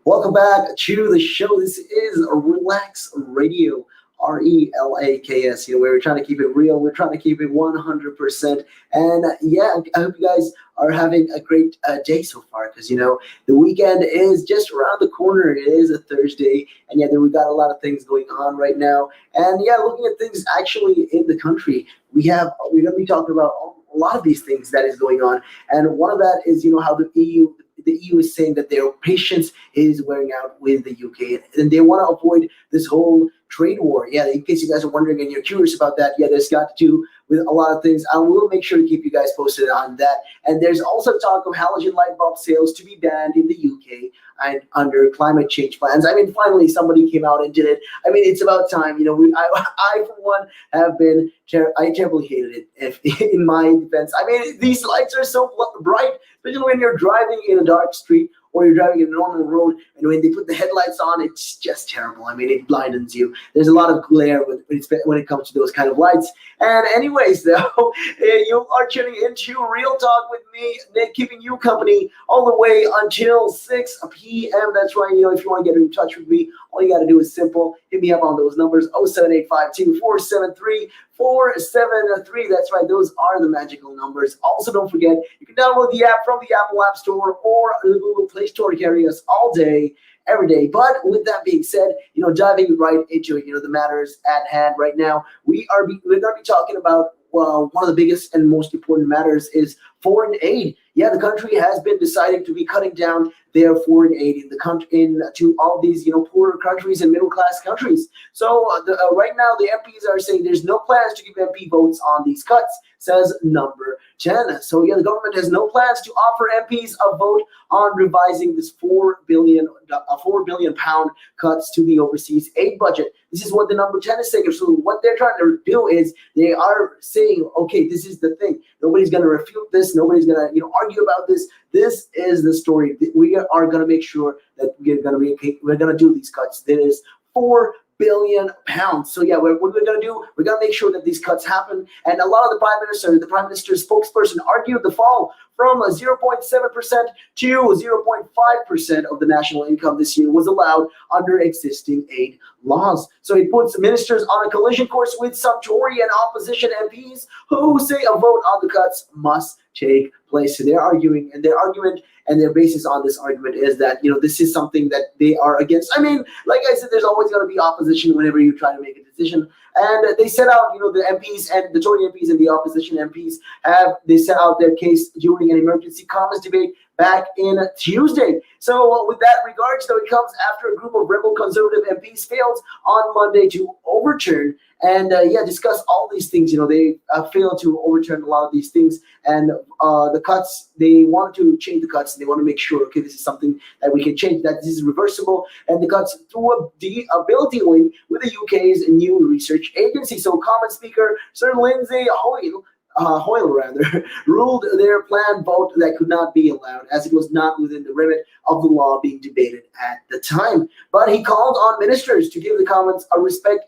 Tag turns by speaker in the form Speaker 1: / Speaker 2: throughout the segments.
Speaker 1: Welcome back to the show. This is Relax Radio, Relaks. Where we're trying to keep it real. We're trying to keep it 100%. And I hope you guys are having a great day so far because, the weekend is just around the corner. It is a Thursday. And we got a lot of things going on right now. And looking at things actually in the country, we're going to be talking about a lot of these things that is going on. And one of that is, how the EU is saying that their patience is wearing out with the UK, and they want to avoid this whole trade war. Yeah, in case you guys are wondering and you're curious about that, there's got to do with a lot of things. I will make sure to keep you guys posted on that. And there's also talk of halogen light bulb sales to be banned in the UK and under climate change plans. Finally, somebody came out and did it. It's about time. I for one I terribly hated it. If in my defense, these lights are so bright, especially when you're driving in a dark street or you're driving in a normal road, and when they put the headlights on, it's just terrible. It blinds you. There's a lot of glare when it comes to those kind of lights. And anyways, though, you are tuning into Real Talk with me, Nick, keeping you company all the way until 6 p.m. That's right. If you want to get in touch with me, all you got to do is simple. Hit me up on those numbers, 07852 473 473. That's right. Those are the magical numbers. Also, don't forget, you can download the app from the Apple App Store or the Google Play Store to carry us all day, every day. But with that being said, diving right into it, the matters at hand right now, we're going to be talking about one of the biggest and most important matters is foreign aid. The country has been deciding to be cutting down their foreign aid in the country to all these poorer countries and middle class countries. So right now the MPs are saying there's no plans to give MP votes on these cuts, says number 10. So the government has no plans to offer MPs a vote on revising this £4 billion pound cuts to the overseas aid budget. This is what the number 10 is saying. So what they're trying to do is they are saying, okay, this is the thing. Nobody's going to refute this. Nobody's going to argue about this. This is the story. We are going to make sure that we're going to do these cuts. There is £4 billion. So what we're going to do, we're going to make sure that these cuts happen. And a lot of the prime minister's spokesperson argued the fall from 0.7% to 0.5% of the national income this year was allowed under existing aid laws. So it puts ministers on a collision course with some Tory and opposition MPs who say a vote on the cuts must take place. So they're arguing, and their argument and their basis on this argument is that, this is something that they are against. Like I said, there's always going to be opposition whenever you try to make a decision. And they set out, the MPs and the Tory MPs and the opposition MPs they set out their case during an emergency comments debate back in Tuesday. So with that regards, though, it comes after a group of rebel conservative MPs failed on Monday to overturn and discuss all these things. They failed to overturn a lot of these things, and the cuts, they wanted to change the cuts, and they want to make sure, okay, this is something that we can change, that this is reversible, and the cuts through a bill dealing with the UK's new research agency. So Commons Speaker Sir Lindsay Hoyle ruled their planned vote that could not be allowed, as it was not within the remit of the law being debated at the time. But he called on ministers to give the Commons the respect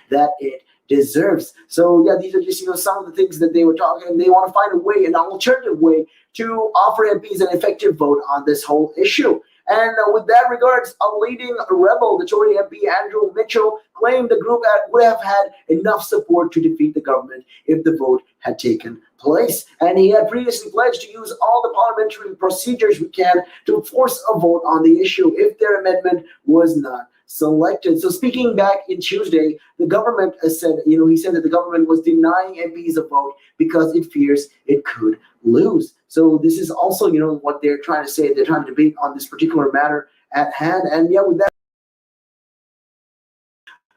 Speaker 1: that it deserves. So these are just some of the things that they were talking. They want to find a way, an alternative way, to offer MPs an effective vote on this whole issue. And with that regards, a leading rebel, the Tory MP Andrew Mitchell, claimed the group would have had enough support to defeat the government if the vote had taken place. And he had previously pledged to use all the parliamentary procedures we can to force a vote on the issue if their amendment was not selected. So speaking back in Tuesday, the government said, he said that the government was denying MPs a vote because it fears it could lose. So this is also, what they're trying to say. They're trying to debate on this particular matter at hand. And with that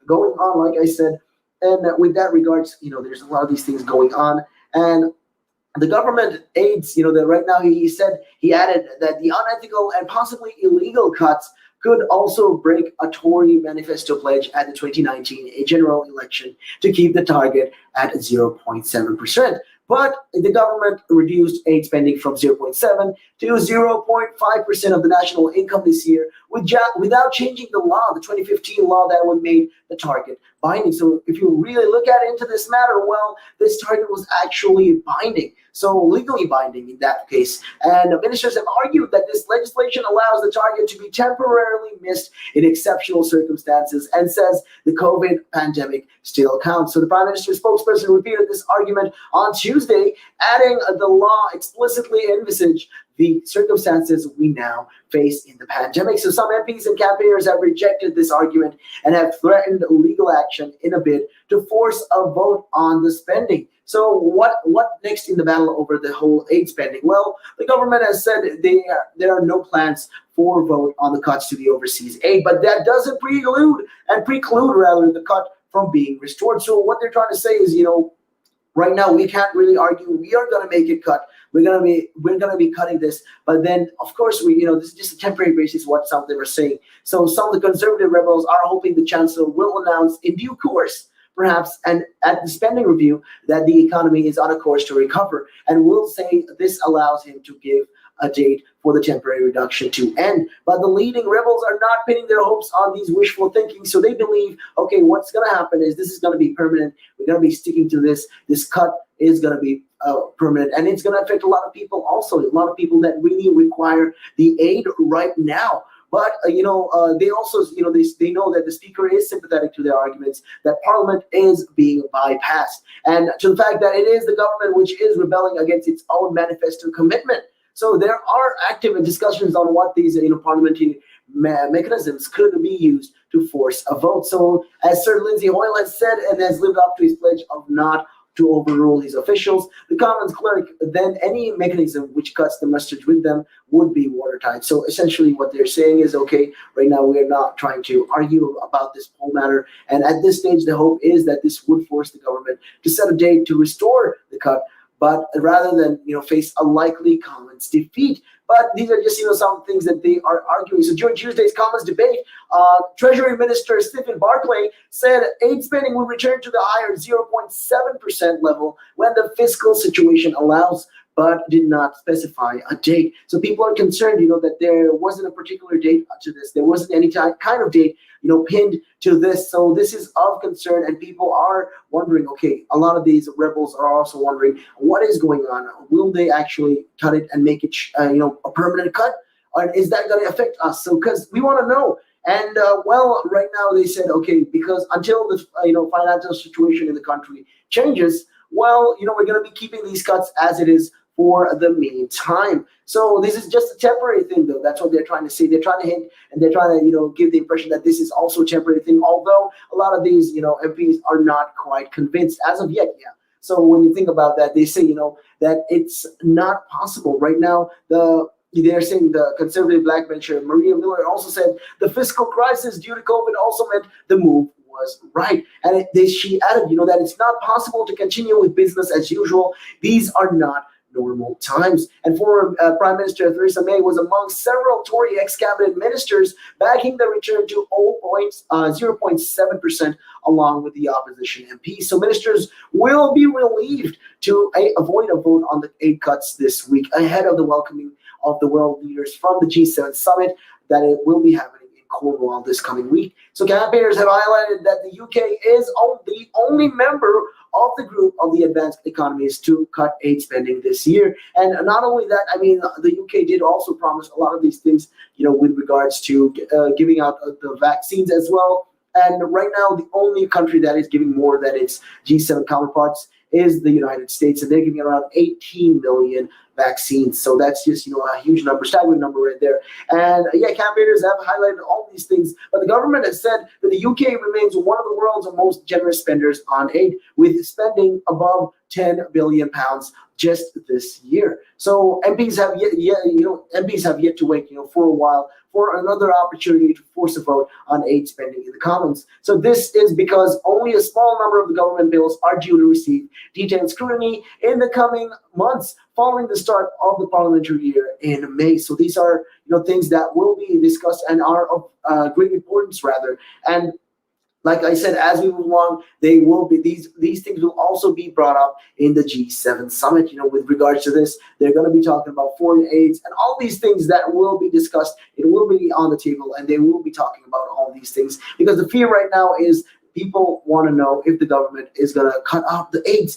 Speaker 1: going on, like I said, and with that regards, there's a lot of these things going on. And the government aids, that right now he added that the unethical and possibly illegal cuts could also break a Tory manifesto pledge at the 2019 general election to keep the target at 0.7%. But the government reduced aid spending from 0.7 to 0.5% of the national income this year without changing the law, the 2015 law that would made the target binding. So if you really look at into this matter, well, this target was actually binding, so legally binding in that case. And ministers have argued that this legislation allows the target to be temporarily missed in exceptional circumstances and says the COVID pandemic still counts. So the Prime Minister's spokesperson repeated this argument on Tuesday, adding the law explicitly envisage the circumstances we now face in the pandemic. So some MPs and campaigners have rejected this argument and have threatened legal action in a bid to force a vote on the spending. So what next in the battle over the whole aid spending? Well, the government has said there are no plans for a vote on the cuts to the overseas aid, but that doesn't preclude the cut from being restored. So what they're trying to say is, right now we can't really argue. We are going to make it cut. We're gonna be cutting this, but then of course this is just a temporary basis. What some of them are saying. So some of the conservative rebels are hoping the chancellor will announce in due course, perhaps, and at the spending review, that the economy is on a course to recover, and will say this allows him to give a date for the temporary reduction to end. But the leading rebels are not pinning their hopes on these wishful thinking. So they believe, okay, what's going to happen is this is going to be permanent. We're going to be sticking to this. This cut is going to be permanent, and it's going to affect a lot of people also, a lot of people that really require the aid right now. But they also they know that the speaker is sympathetic to their arguments that Parliament is being bypassed, and to the fact that it is the government which is rebelling against its own manifesto commitment. So there are active discussions on what these parliamentary mechanisms could be used to force a vote. So as Sir Lindsay Hoyle has said and has lived up to his pledge of not to overrule his officials, the Commons clerk, then any mechanism which cuts the mustard with them would be watertight. So essentially what they're saying is, okay, right now we are not trying to argue about this whole matter. And at this stage, the hope is that this would force the government to set a date to restore the cut, but rather than face a likely Commons defeat. But these are just some things that they are arguing. So during Tuesday's Commons debate, Treasury Minister Stephen Barclay said aid spending will return to the higher 0.7% level when the fiscal situation allows, but did not specify a date. So people are concerned, that there wasn't a particular date to this. There wasn't any kind of date, pinned to this. So this is of concern, and people are wondering, okay, a lot of these rebels are also wondering what is going on. Will they actually cut it and make it, a permanent cut? Or is that going to affect us? So, because we want to know. And right now they said, okay, because until the financial situation in the country changes, we're going to be keeping these cuts as it is for the meantime. So this is just a temporary thing, though. That's what they're trying to say. They're trying to hint, and they're trying to, give the impression that this is also a temporary thing. Although a lot of these, MPs are not quite convinced as of yet. Yeah. So when you think about that, they say, that it's not possible right now. They're saying the conservative backbencher Maria Miller also said the fiscal crisis due to COVID also meant the move was right. And she added, that it's not possible to continue with business as usual. These are not normal times. And former Prime Minister Theresa May was among several Tory ex-cabinet ministers backing the return to 0.7% along with the opposition MPs. So ministers will be relieved to avoid a vote on the aid cuts this week ahead of the welcoming of the world leaders from the G7 summit that it will be happening in Cornwall this coming week. So campaigners have highlighted that the UK is the only member of the group of the advanced economies to cut aid spending this year. And not only that, the UK did also promise a lot of these things, with regards to giving out the vaccines as well. And right now, the only country that is giving more than its G7 counterparts is the United States, and they're giving around 18 million vaccines. So that's just, a huge number, staggering number right there. And campaigners have highlighted all these things, but the government has said that the UK remains one of the world's most generous spenders on aid, with spending above £10 billion just this year. So MPs have yet to wait, for a while for another opportunity to force a vote on aid spending in the Commons. So this is because only a small number of the government bills are due to receive detailed scrutiny in the coming months following the start of the parliamentary year in May. So these are, things that will be discussed and are of great importance, rather. And like I said, as we move along, they will be these things will also be brought up in the G7 summit. With regards to this, they're going to be talking about foreign aids and all these things that will be discussed. It will be on the table, and they will be talking about all these things, because the fear right now is people want to know if the government is going to cut out the aid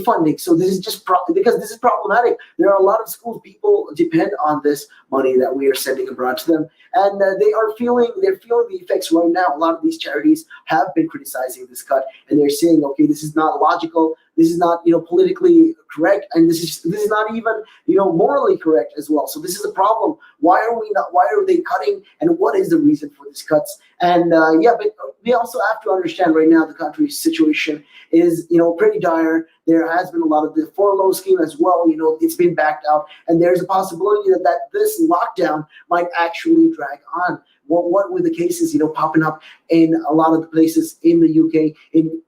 Speaker 1: funding. So this is just because this is problematic. There are a lot of schools, people depend on this money that we are sending abroad to them, and they're feeling the effects right now. A lot of these charities have been criticizing this cut, and they're saying, okay, this is not logical. This is not, politically correct, and this is not even, morally correct as well. So this is a problem. Why are they cutting, and what is the reason for these cuts? And but we also have to understand right now the country's situation is, pretty dire. There has been a lot of the furlough scheme as well. It's been backed out, and there's a possibility that this lockdown might actually drag on. What were the cases, popping up in a lot of the places in the UK?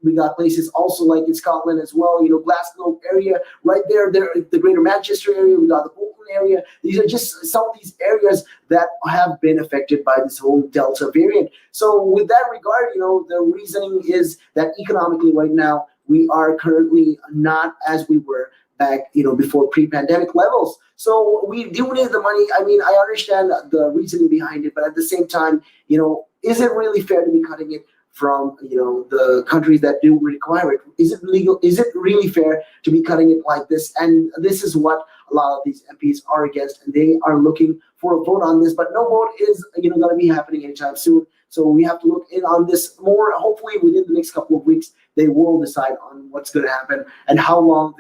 Speaker 1: We got places also like in Scotland as well, Glasgow area, right there, the Greater Manchester area, we got the Bolton area. These are just some of these areas that have been affected by this whole Delta variant. So with that regard, the reasoning is that economically right now, we are currently not as we were back, before pre-pandemic levels. So we do need the money. I mean, I understand the reasoning behind it, but at the same time, is it really fair to be cutting it from, the countries that do require it? Is it legal? Is it really fair to be cutting it like this? And this is what a lot of these MPs are against, and they are looking for a vote on this, but no vote is, going to be happening anytime soon. So we have to look in on this more. Hopefully within the next couple of weeks, they will decide on what's going to happen and how long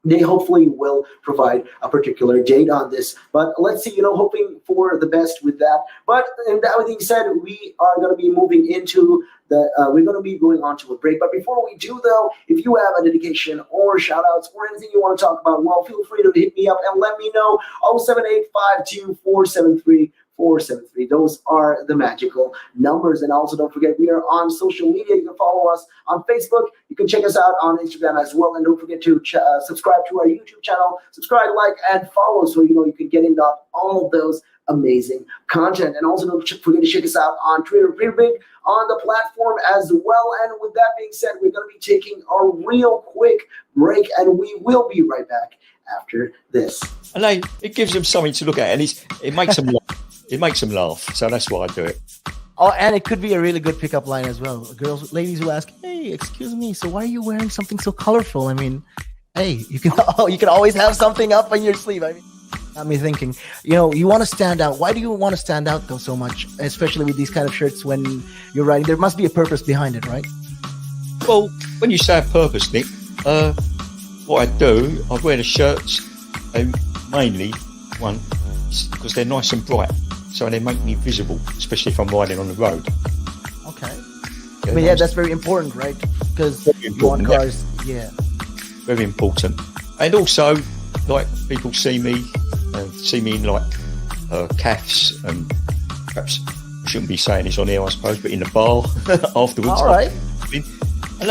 Speaker 1: they hopefully will provide a particular date on this. But let's see, hoping for the best with that. But and that being said, we are going to be moving into we're going to be going on to a break. But before we do, though, if you have a dedication or shout outs or anything you want to talk about, well, feel free to hit me up and let me know. 07852473473. Those are the magical numbers. And also don't forget, we are on social media. You can follow us on Facebook. You can check us out on Instagram as well. And don't forget to subscribe to our YouTube channel. Subscribe, like, and follow so you can get in on all of those amazing content. And also don't forget to check us out on Twitter, pretty big on the platform as well. And with that being said, we're going to be taking a real quick break, and we will be right back after this.
Speaker 2: And it gives them something to look at, and it makes them laugh. It makes them laugh, so that's why I do it.
Speaker 3: Oh, and it could be a really good pickup line as well. Ladies who ask, "Hey, excuse me, so why are you wearing something so colorful?" I mean, hey, you can always have something up on your sleeve. I mean, got me thinking. You want to stand out. Why do you want to stand out though so much, especially with these kind of shirts when you're riding? There must be a purpose behind it, right?
Speaker 2: Well, when you say a purpose, Nick, what I do, I wear the shirts mainly one because they're nice and bright, so they make me visible, especially if I'm riding on the road.
Speaker 3: Okay. Yeah, that's very important, right? Because you want cars, yeah.
Speaker 2: Very important. And also, like, people see me in like calves, and perhaps I shouldn't be saying this on air, I suppose, but in the bar afterwards.
Speaker 3: All right.
Speaker 2: And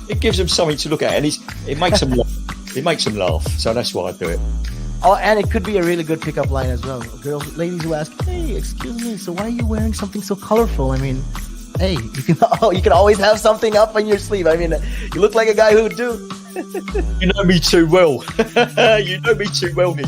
Speaker 2: it gives them something to look at, and it makes them laugh. It makes them laugh, so that's why I do it.
Speaker 3: Oh, and it could be a really good pickup line as well. Ladies who ask, "Hey, excuse me, so why are you wearing something so colorful?" I mean, hey, you can always have something up on your sleeve. I mean, you look like a guy who would do.
Speaker 2: You know me too well. You know me too well, Nick.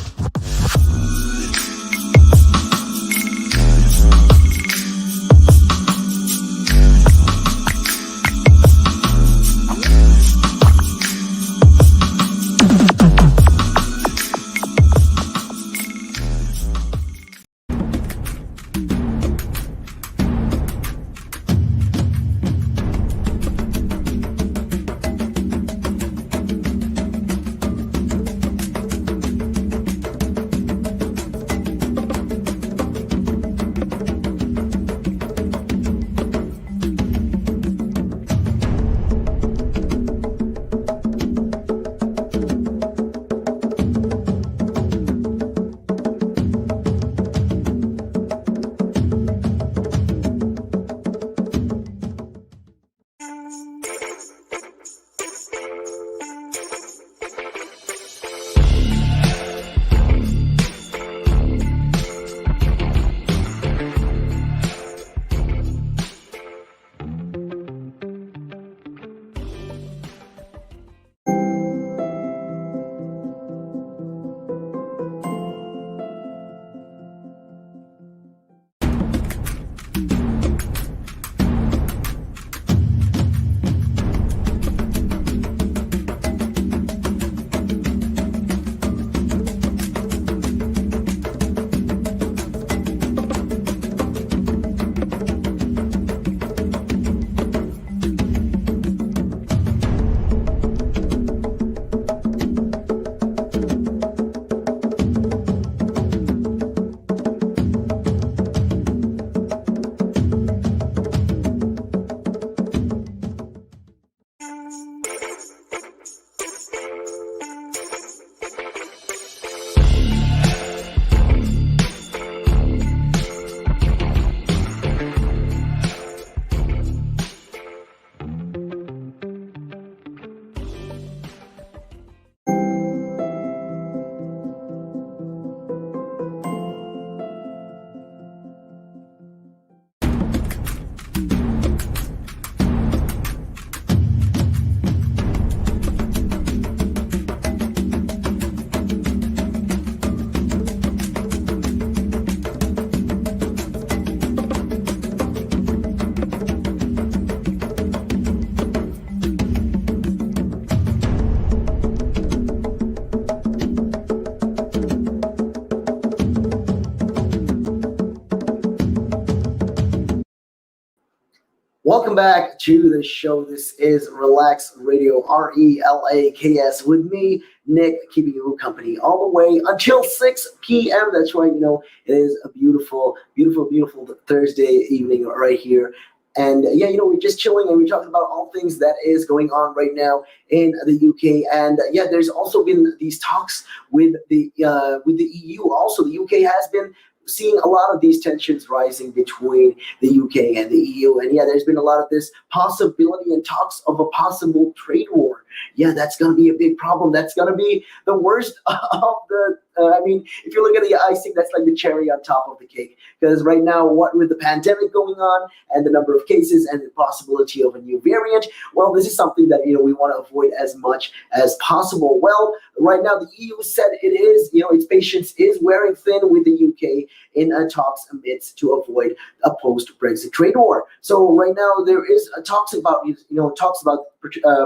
Speaker 1: Welcome back to the show. This is Relax Radio, Relaks, with me, Nick, keeping you company all the way until 6 p.m. That's right, it is a beautiful, beautiful, beautiful Thursday evening right here. And we're just chilling and we're talking about all things that is going on right now in the UK. And there's also been these talks with the EU. Also, the UK has been seeing a lot of these tensions rising between the UK and the EU. And there's been a lot of this possibility and talks of a possible trade war. That's going to be a big problem. That's going to be the worst of the, if you look at the icing, that's like the cherry on top of the cake. Because right now, what with the pandemic going on and the number of cases and the possibility of a new variant, well, this is something that, we want to avoid as much as possible. Well, right now, the EU said it is, its patience is wearing thin with the UK in talks amidst to avoid a post-Brexit trade war. So right now, there is talks about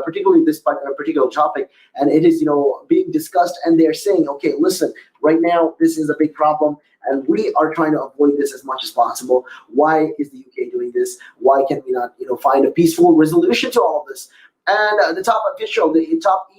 Speaker 1: particularly this particular topic, and it is, being discussed, and they're saying, okay, listen, right now, this is a big problem, and we are trying to avoid this as much as possible. Why is the UK doing this? Why can we not, find a peaceful resolution to all of this? And the top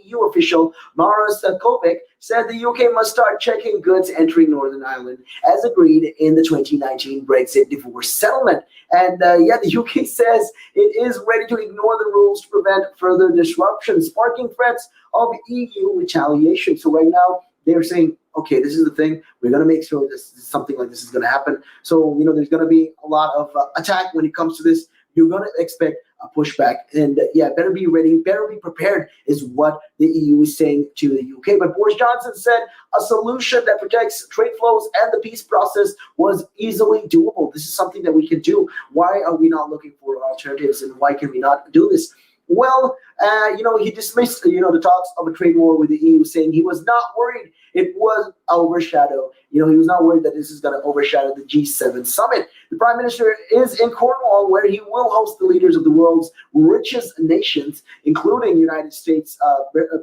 Speaker 1: EU official, Maros Sefcovic, said the UK must start checking goods entering Northern Ireland, as agreed in the 2019 Brexit divorce settlement. And the UK says it is ready to ignore the rules to prevent further disruption, sparking threats of EU retaliation. So right now, they're saying, okay, this is the thing. We're going to make sure something like this is going to happen. So, there's going to be a lot of attack when it comes to this. You're going to expect a pushback. And better be ready, better be prepared is what the EU is saying to the UK. But Boris Johnson said a solution that protects trade flows and the peace process was easily doable. This is something that we can do. Why are we not looking for alternatives, and why can we not do this? Well, he dismissed, the talks of a trade war with the EU, saying he was not worried it was overshadow. He was not worried that this is going to overshadow the G7 summit. The Prime Minister is in Cornwall, where he will host the leaders of the world's richest nations, including United States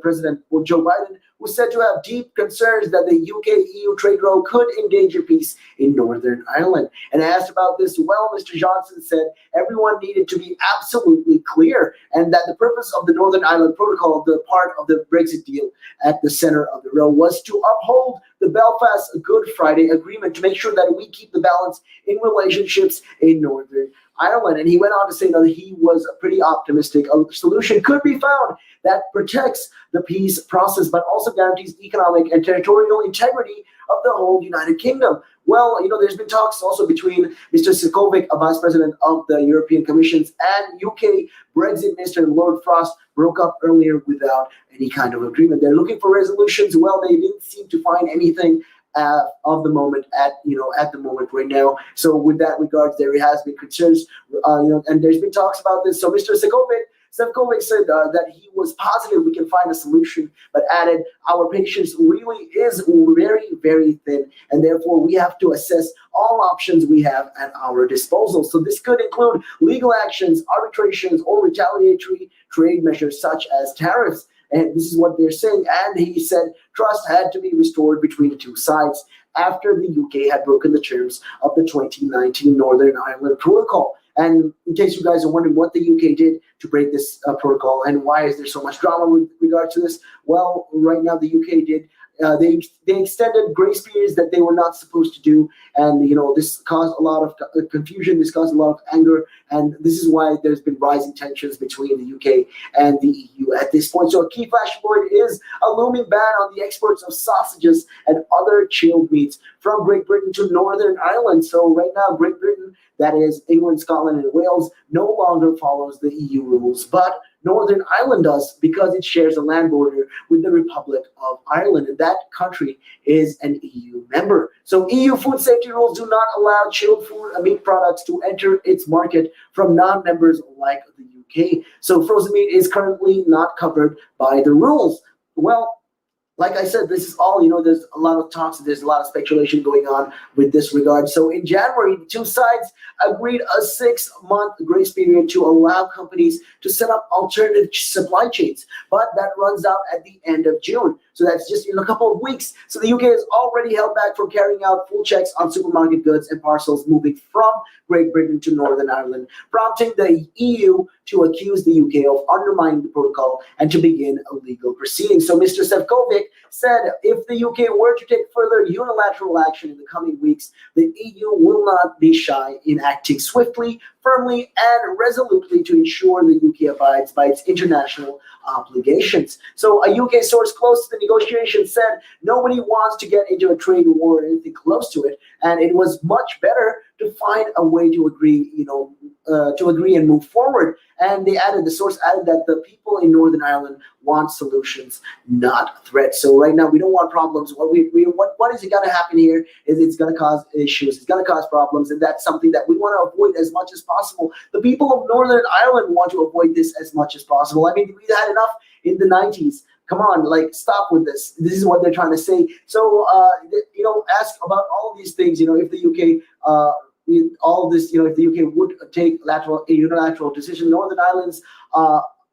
Speaker 1: President Joe Biden, who said to have deep concerns that the UK-EU trade row could endanger peace in Northern Ireland. And asked about this, well, Mr. Johnson said everyone needed to be absolutely clear, and that the purpose of the Northern Ireland Protocol, the part of the Brexit deal at the center of the row, was to uphold the Belfast Good Friday Agreement to make sure that we keep the balance in relationships in Northern Ireland. And he went on to say that he was pretty optimistic a solution could be found that protects the peace process, but also guarantees economic and territorial integrity of the whole United Kingdom. Well, there's been talks also between Mr. Sefcovic, a vice president of the European Commission, and UK Brexit Minister Lord Frost broke up earlier without any kind of agreement. They're looking for resolutions. Well, they didn't seem to find anything of the moment at the moment right now. So with that regards, there has been concerns, and there's been talks about this. So Mr. Sefcovic said that he was positive we can find a solution, but added our patience really is very, very thin, and therefore we have to assess all options we have at our disposal. So this could include legal actions, arbitrations, or retaliatory trade measures such as tariffs. And this is what they're saying. And he said trust had to be restored between the two sides after the UK had broken the terms of the 2019 Northern Ireland Protocol. And in case you guys are wondering what the UK did to break this protocol and why is there so much drama with regard to this, well, right now the UK did. They extended grace periods that they were not supposed to do, and this caused a lot of confusion. This caused a lot of anger, and this is why there's been rising tensions between the UK and the EU at this point. So a key flashpoint is a looming ban on the exports of sausages and other chilled meats from Great Britain to Northern Ireland. So right now, Great Britain, that is England, Scotland, and Wales, no longer follows the EU rules, but Northern Ireland does because it shares a land border with the Republic of Ireland, and that country is an EU member. So EU food safety rules do not allow chilled food and meat products to enter its market from non-members like the UK. So frozen meat is currently not covered by the rules. Well, like I said, this is all, there's a lot of talks, there's a lot of speculation going on with this regard. So in January, the two sides agreed a 6-month grace period to allow companies to set up alternative supply chains, but that runs out at the end of June. So that's just in a couple of weeks. So the UK is already held back from carrying out full checks on supermarket goods and parcels moving from Great Britain to Northern Ireland, prompting the EU to accuse the UK of undermining the protocol and to begin a legal proceeding. So Mr. Sefcovic said if the UK were to take further unilateral action in the coming weeks, the EU will not be shy in acting swiftly, firmly, and resolutely to ensure the UK abides by its international obligations. So a UK source close to the negotiation said nobody wants to get into a trade war or anything close to it, and it was much better to find a way to agree, to agree and move forward. And the source added that the people in Northern Ireland want solutions, not threats. So right now we don't want problems. What is going to happen here is it's going to cause issues, it's going to cause problems, and that's something that we want to avoid as much as possible. The people of Northern Ireland want to avoid this as much as possible. I mean, we had enough in the 90s. Come on, stop with this. This is what they're trying to say. So, ask about all of these things. If the UK, all of this, if the UK would take a unilateral decision, Northern Ireland's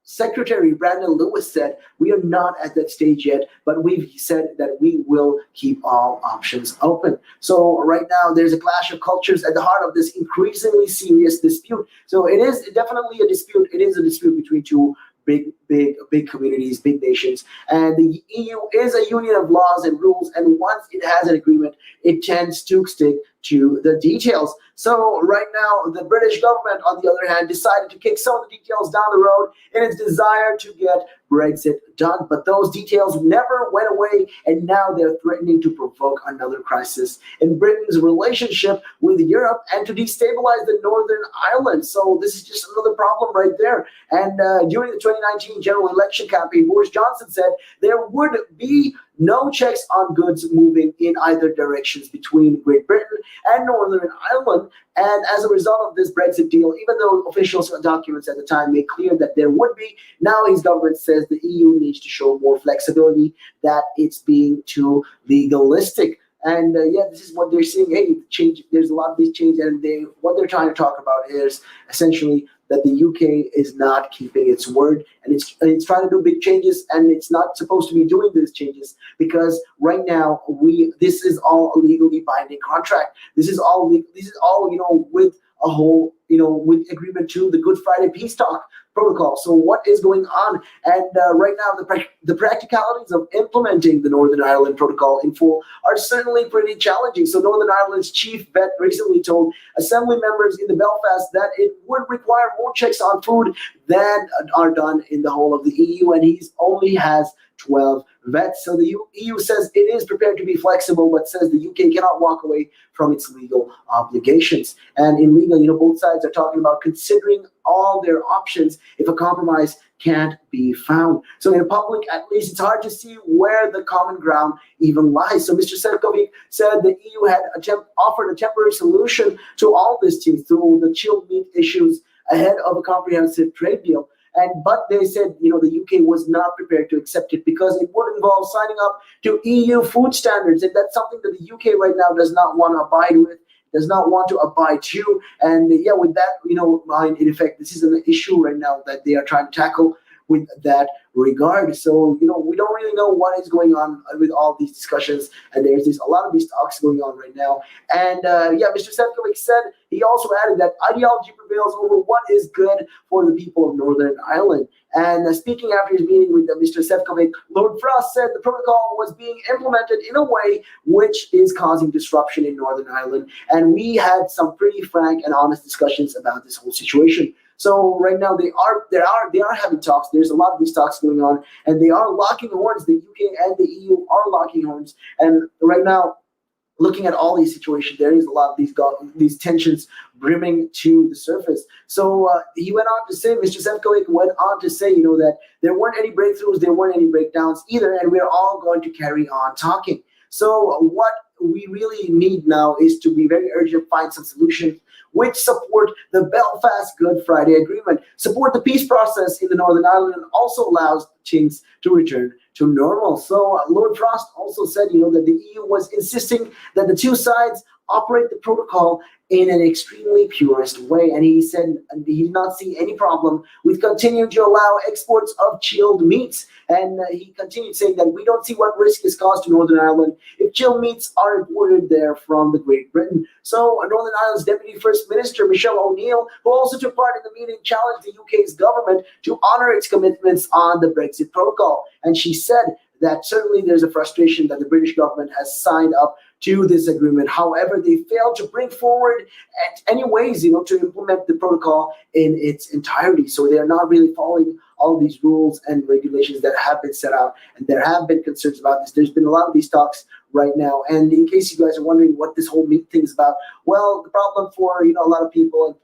Speaker 1: Secretary Brandon Lewis said, we are not at that stage yet, but we've said that we will keep all options open. So right now, there's a clash of cultures at the heart of this increasingly serious dispute. So it is definitely a dispute. It is a dispute between two big communities, big nations. And the EU is a union of laws and rules. And once it has an agreement, it tends to stick to the details. So right now, the British government, on the other hand, decided to kick some of the details down the road in its desire to get Brexit done. But those details never went away, and now they're threatening to provoke another crisis in Britain's relationship with Europe and to destabilize the Northern Ireland. So this is just another problem right there. And during the 2019 general election campaign, Boris Johnson said there would be no checks on goods moving in either directions between Great Britain and Northern Ireland. And as a result of this Brexit deal, even though official documents at the time made clear that there would be, now his government says the EU needs to show more flexibility, that it's being too legalistic. And this is what they're saying. Hey, change. There's a lot of these changes, and what they're trying to talk about is essentially that the UK is not keeping its word, and it's trying to do big changes, and it's not supposed to be doing these changes because right now this is all a legally binding contract. This is all with a whole with agreement to the Good Friday Peace Talk protocol. So what is going on? And right now, the practicalities of implementing the Northern Ireland protocol in full are certainly pretty challenging. So Northern Ireland's chief vet recently told assembly members in the Belfast that it would require more checks on food than are done in the whole of the EU, and he only has 12 vets. So the EU says it is prepared to be flexible, but says the UK cannot walk away from its legal obligations. And in legal, both sides are talking about considering all their options if a compromise can't be found. So in public, at least, it's hard to see where the common ground even lies. So Mr. Sefcovic said the EU had offered a temporary solution to all these things through the chilled meat issues ahead of a comprehensive trade deal. But they said, the UK was not prepared to accept it because it would involve signing up to EU food standards. And that's something that the UK right now does not want to abide with, does not want to abide to. And with that, mind, in effect, this is an issue right now that they are trying to tackle with that regard. So, we don't really know what is going on with all these discussions. And there's a lot of these talks going on right now. And Mr. Sefcovic said, he also added that ideology prevails over what is good for the people of Northern Ireland. And speaking after his meeting with Mr. Sefcovic, Lord Frost said the protocol was being implemented in a way which is causing disruption in Northern Ireland. And we had some pretty frank and honest discussions about this whole situation. So right now they are having talks. There's a lot of these talks going on, and they are locking horns. The UK and the EU are locking horns. And right now, looking at all these situations, there is a lot of these tensions brimming to the surface. So he went on to say, Mr. Sefcovic went on to say, that there weren't any breakthroughs, there weren't any breakdowns either, and we're all going to carry on talking. So what we really need now is to be very urgent, find some solutions which support the Belfast Good Friday Agreement, support the peace process in the Northern Ireland, and also allows things to return to normal. So Lord Frost also said, that the EU was insisting that the two sides operate the protocol in an extremely purist way. And he said he did not see any problem with continuing to allow exports of chilled meats. And he continued saying that we don't see what risk is caused to Northern Ireland if chilled meats are imported there from the Great Britain. So Northern Ireland's Deputy First Minister, Michelle O'Neill, who also took part in the meeting, challenged the UK's government to honor its commitments on the Brexit protocol. And she said that certainly there's a frustration that the British government has signed up to this agreement. However, they failed to bring forward any ways, to implement the protocol in its entirety. So they are not really following all these rules and regulations that have been set out. And there have been concerns about this. There's been a lot of these talks right now. And in case you guys are wondering what this whole meat thing is about, well, the problem for, a lot of people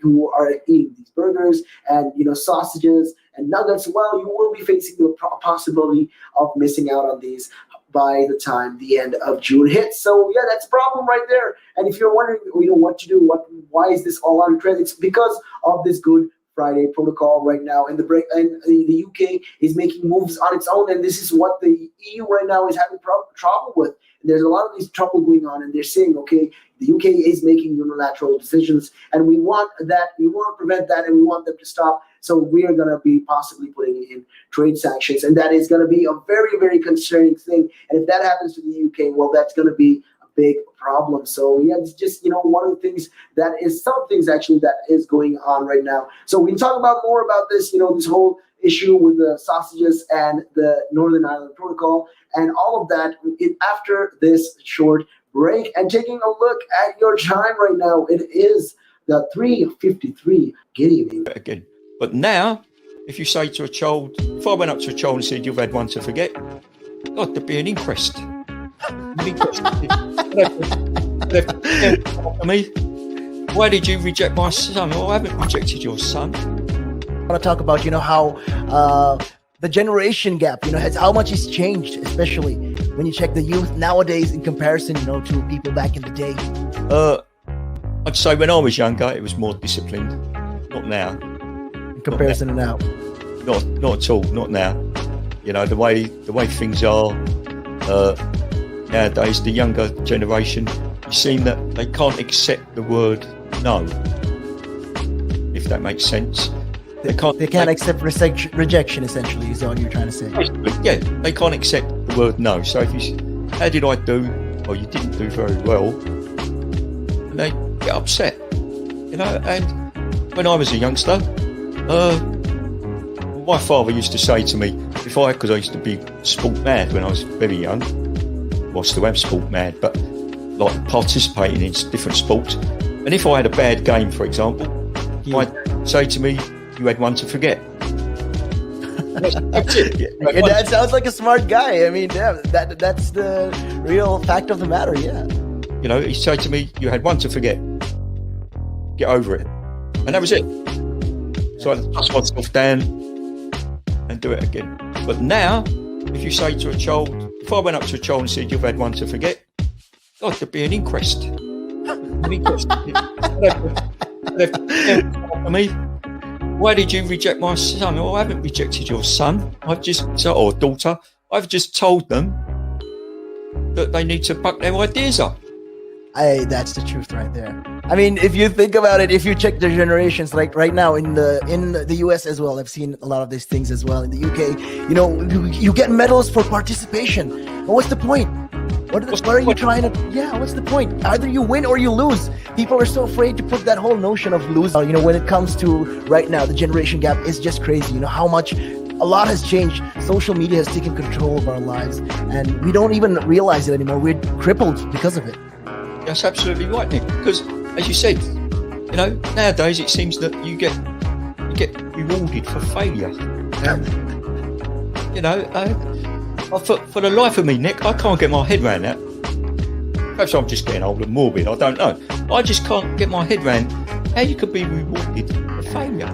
Speaker 1: who are eating these burgers and, sausages and nuggets, well, you will be facing the possibility of missing out on these by the time the end of June hits. So yeah, that's a problem right there. And if you're wondering, what to do, why is this all on trend? It's because of this Good Friday protocol right now, and the UK is making moves on its own, and this is what the EU right now is having trouble with. And there's a lot of these trouble going on, and they're saying, okay, the UK is making unilateral decisions, and we want to prevent that, and we want them to stop. So we are going to be possibly putting in trade sanctions, and that is going to be a very, very concerning thing. And if that happens to the UK, well, that's going to be a big problem. So yeah, it's just, one of the things that is, some things actually that is going on right now. So we can talk about more about this, this whole issue with the sausages and the Northern Ireland Protocol and all of that after this short break. And taking a look at your time right now, it is the 3:53. Good evening.
Speaker 2: Again. But now, if you say to a child, if I went up to a child and said, you've had one to forget, God, there'd be an inquest. Why did you reject my son? Oh, I haven't rejected your son.
Speaker 3: I want to talk about, how the generation gap, has how much it's changed, especially when you check the youth nowadays in comparison, to people back in the day.
Speaker 2: I'd say when I was younger, it was more disciplined. Not now.
Speaker 3: In comparison to now.
Speaker 2: Not at all. Not now. The way things are nowadays, the younger generation, you seem that they can't accept the word no. If that makes sense. They can't
Speaker 3: accept rejection, essentially, is all you're trying to say.
Speaker 2: Yeah, they can't accept the word no. So if you, how did I do? Well, you didn't do very well. And they get upset. And when I was a youngster, my father used to say to me, because I used to be sport mad when I was very young, well, I still am sport mad, but like participating in different sports. And if I had a bad game, for example, I'd say to me, you had one to forget. That's it.
Speaker 3: Your dad sounds like a smart guy. I mean, yeah, that's the real fact of the matter, yeah.
Speaker 2: He'd say to me, you had one to forget. Get over it. And that was it. So I'd dust myself down and do it again. But now, if you say to a child, if I went up to a child and said, you've had one to forget, God, there'd be an inquest. Why did you reject my son? Oh, I haven't rejected your son. Or daughter. I've just told them that they need to buck their ideas up.
Speaker 3: That's the truth right there. I mean, if you think about it, if you check the generations, like right now in the US as well, I've seen a lot of these things as well. In the UK, you get medals for participation. But what's the point? What are you trying to? Yeah, what's the point? Either you win or you lose. People are so afraid to put that whole notion of losing. When it comes to right now, the generation gap is just crazy. How much a lot has changed. Social media has taken control of our lives, and we don't even realize it anymore. We're crippled because of it.
Speaker 2: That's absolutely right, Nick. Because as you said, nowadays it seems that you get rewarded for failure. For the life of me, Nick, I can't get my head around that. Perhaps I'm just getting old and morbid, I don't know. I just can't get my head around how you could be rewarded for failure.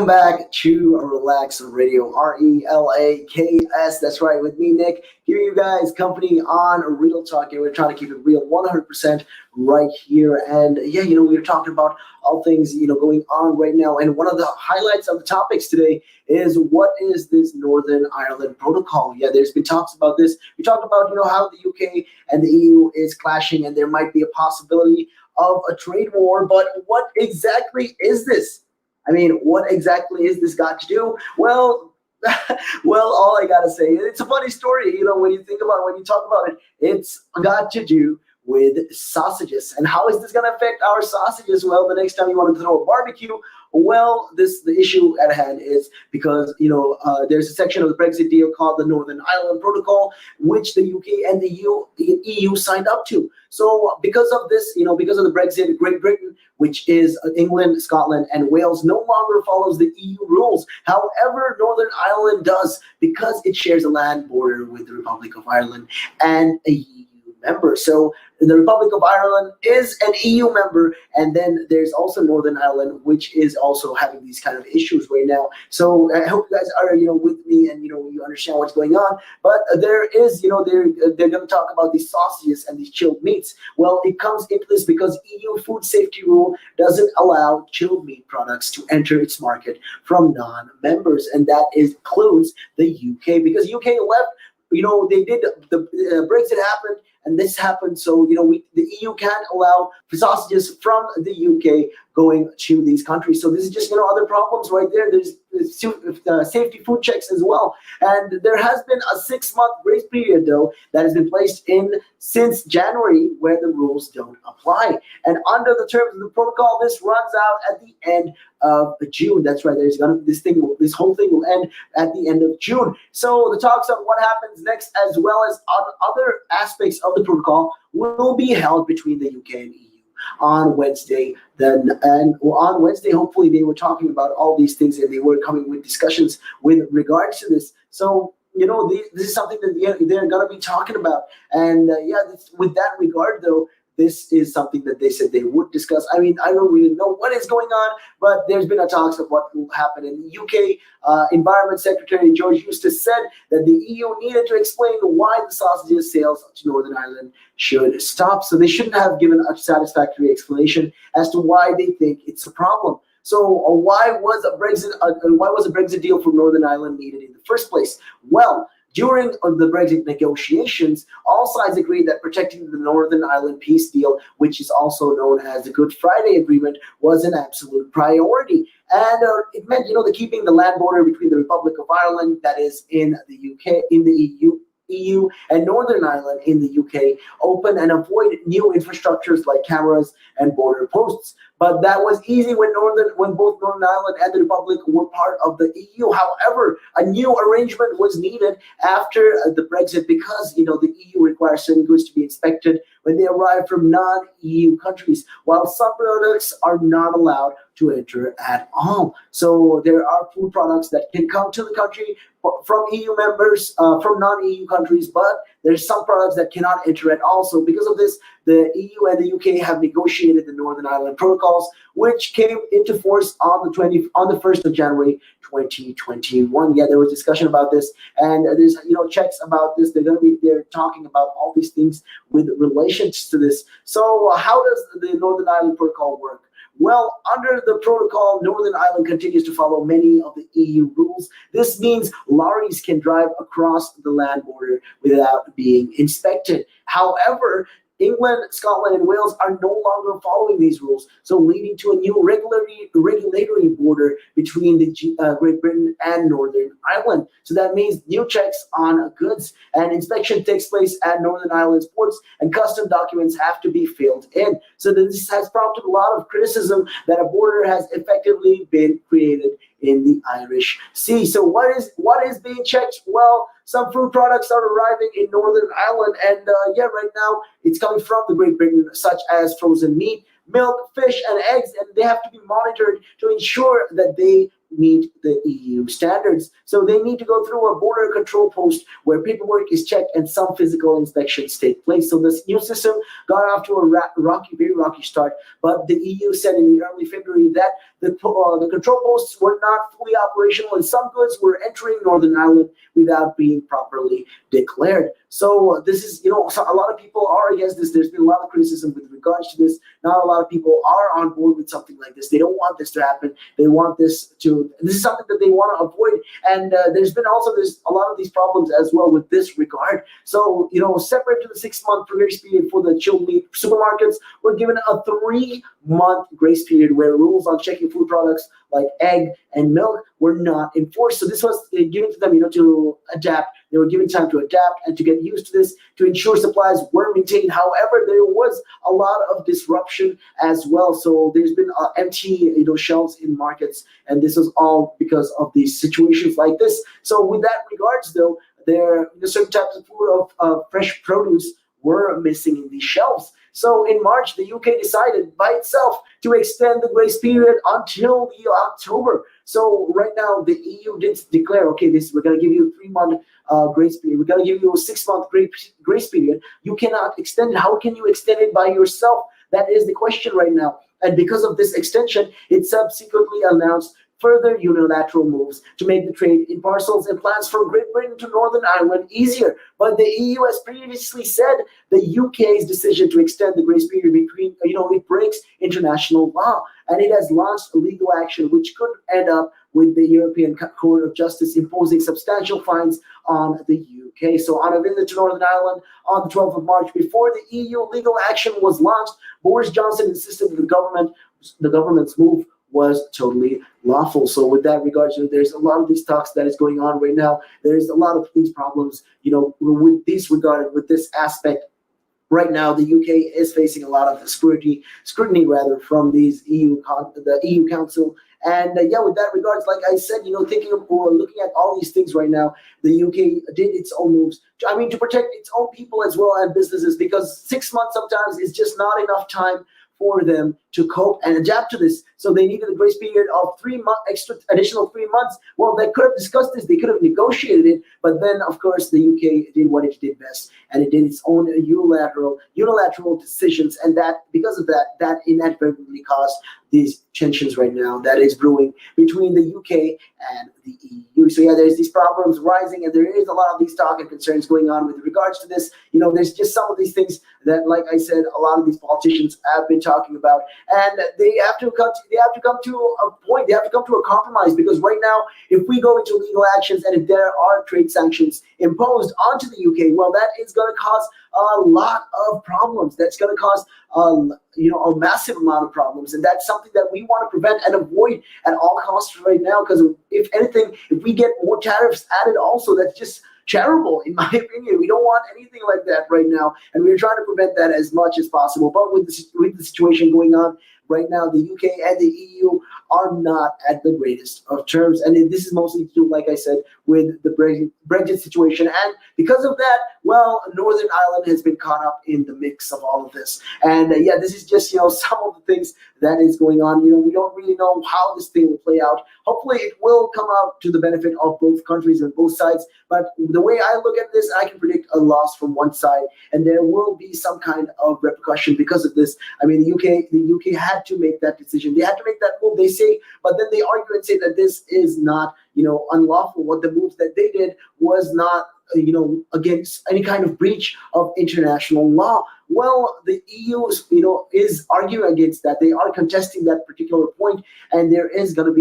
Speaker 1: Welcome back to Relax Radio, Relaks. That's right, with me, Nick, giving you guys company on Real Talk. And we're trying to keep it real 100% right here. And yeah, we're talking about all things, going on right now. And one of the highlights of the topics today is what is this Northern Ireland Protocol? Yeah, there's been talks about this. We talked about, how the UK and the EU is clashing and there might be a possibility of a trade war. But what exactly is this? I mean, what exactly is this got to do? Well, all I gotta say, it's a funny story. When you talk about it, it's got to do with sausages. And how is this going to affect our sausages? Well, the next time you want to throw a barbecue, well, the issue at hand is because, there's a section of the Brexit deal called the Northern Ireland Protocol, which the UK and the EU signed up to. So because of this, because of the Brexit, Great Britain, which is England, Scotland, and Wales, no longer follows the EU rules. However, Northern Ireland does because it shares a land border with the Republic of Ireland and a EU member. So the Republic of Ireland is an EU member, and then there's also Northern Ireland, which is also having these kind of issues right now. So I hope you guys are, with me and, you understand what's going on. But there is, they're going to talk about these sausages and these chilled meats. Well, it comes into this because EU food safety rule doesn't allow chilled meat products to enter its market from non-members, and that includes the UK, because UK left. They did the Brexit happened, and this happened. So, the EU can't allow sausages from the UK going to these countries. So this is just, other problems right there. There's safety food checks as well. And there has been a 6-month grace period, though, that has been placed in since January where the rules don't apply. And under the terms of the protocol, this runs out at the end of June. That's right. This whole thing will end at the end of June. So the talks on what happens next, as well as on other aspects of the protocol, will be held between the UK and EU on Wednesday. On Wednesday, hopefully, they were talking about all these things and they were coming with discussions with regards to this. So, this is something that they're going to be talking about. And with that regard, though, this is something that they said they would discuss. I mean, I don't really know what is going on, but there's been a talks of what will happen. In the UK, Environment Secretary George Eustace said that the EU needed to explain why the sausages sales to Northern Ireland should stop. So they shouldn't have given a satisfactory explanation as to why they think it's a problem. So why was a Brexit deal for Northern Ireland needed in the first place? Well, during the Brexit negotiations, all sides agreed that protecting the Northern Ireland peace deal, which is also known as the Good Friday Agreement, was an absolute priority. And it meant, keeping the land border between the Republic of Ireland, that is in the UK, in the EU, and Northern Ireland in the UK, open and avoid new infrastructures like cameras and border posts. But that was easy when both Northern Ireland and the Republic were part of the EU. However, a new arrangement was needed after the Brexit because, the EU requires certain goods to be inspected when they arrive from non-EU countries, while some products are not allowed to enter at all. So there are food products that can come to the country from EU members, from non-EU countries, but there's some products that cannot enter at all. So because of this, the EU and the UK have negotiated the Northern Ireland Protocols, which came into force on the 1st of January 2021. Yeah, there was discussion about this, and there's checks about this. They're talking about all these things with relations to this. So how does the Northern Ireland Protocol work? Well, under the protocol, Northern Ireland continues to follow many of the EU rules. This means lorries can drive across the land border without being inspected. However, England, Scotland, and Wales are no longer following these rules, so leading to a new regulatory border between the Great Britain and Northern Ireland. So that means new checks on goods, and inspection takes place at Northern Ireland's ports, and custom documents have to be filled in. So this has prompted a lot of criticism that a border has effectively been created in the Irish Sea. So what is being checked? Well, some food products are arriving in Northern Ireland, and right now it's coming from the Great Britain, such as frozen meat, milk, fish, and eggs, and they have to be monitored to ensure that they meet the EU standards. So they need to go through a border control post where paperwork is checked and some physical inspections take place. So this new system got off to a very rocky start, but the EU said in early February that the control posts were not fully operational, and some goods were entering Northern Ireland without being properly declared. So this is, so a lot of people are against this. There's been a lot of criticism with regards to this. Not a lot of people are on board with something like this. They don't want this to happen. They want this is something that they want to avoid. And there's a lot of these problems as well with this regard. So, separate to the 6-month grace period for the chilled meat supermarkets, we're given a 3-month grace period where rules on checking food products like egg and milk were not enforced. So this was given to them, to adapt. They were given time to adapt and to get used to this, to ensure supplies were maintained. However, there was a lot of disruption as well. So there's been empty, shelves in markets, and this was all because of these situations like this. So with that regards, though, there certain types of food of fresh produce were missing in these shelves. So in March, the UK decided by itself to extend the grace period until the October. So right now, the EU did declare, okay, we're going to give you a 3-month grace period. We're going to give you a 6-month grace period. You cannot extend it. How can you extend it by yourself? That is the question right now. And because of this extension, it subsequently announced further unilateral moves to make the trade in parcels and plants from Great Britain to Northern Ireland easier. But the EU has previously said the UK's decision to extend the grace period between, it breaks international law, and it has launched a legal action which could end up with the European Court of Justice imposing substantial fines on the UK. So on a visit to Northern Ireland on the 12th of March, before the EU legal action was launched, Boris Johnson insisted that the government's move was totally lawful. So with that regards, there's a lot of these talks that is going on right now. There's a lot of these problems, with this aspect. Right now, the UK is facing a lot of scrutiny from these the EU Council. And with that regards, like I said, looking at all these things right now, the UK did its own moves to protect its own people as well and businesses, because 6 months sometimes is just not enough time for them to cope and adapt to this. So they needed a grace period of 3 months, additional 3 months. Well, they could have discussed this, they could have negotiated it, but then of course the UK did what it did best, and it did its own unilateral decisions, and that because of that inadvertently caused these tensions right now that is brewing between the UK and the EU. So there's these problems rising, and there is a lot of these talk and concerns going on with regards to this. There's just some of these things that, like I said, a lot of these politicians have been talking about, and they have to come to a point. They have to come to a compromise, because right now, if we go into legal actions and if there are trade sanctions imposed onto the UK, well, that is going to cause a lot of problems. That's going to cause a massive amount of problems, and that's something that we want to prevent and avoid at all costs right now. Because if anything, if we get more tariffs added, also, that's just terrible, in my opinion. We don't want anything like that right now, and we're trying to prevent that as much as possible. But with the situation going on right now, the UK and the EU are not at the greatest of terms, and this is mostly to do, like I said, with the Brexit situation. And because of that, well, Northern Ireland has been caught up in the mix of all of this. And this is just some of the things that is going on. We don't really know how this thing will play out. Hopefully, it will come out to the benefit of both countries and both sides. But the way I look at this, I can predict a loss from one side, and there will be some kind of repercussion because of this. I mean, the UK had to make that decision. They had to make that move, they say, but then they argue and say that this is not, unlawful. What the moves that they did was not, against any kind of breach of international law. Well, the EU, is arguing against that. They are contesting that particular point, and there is going to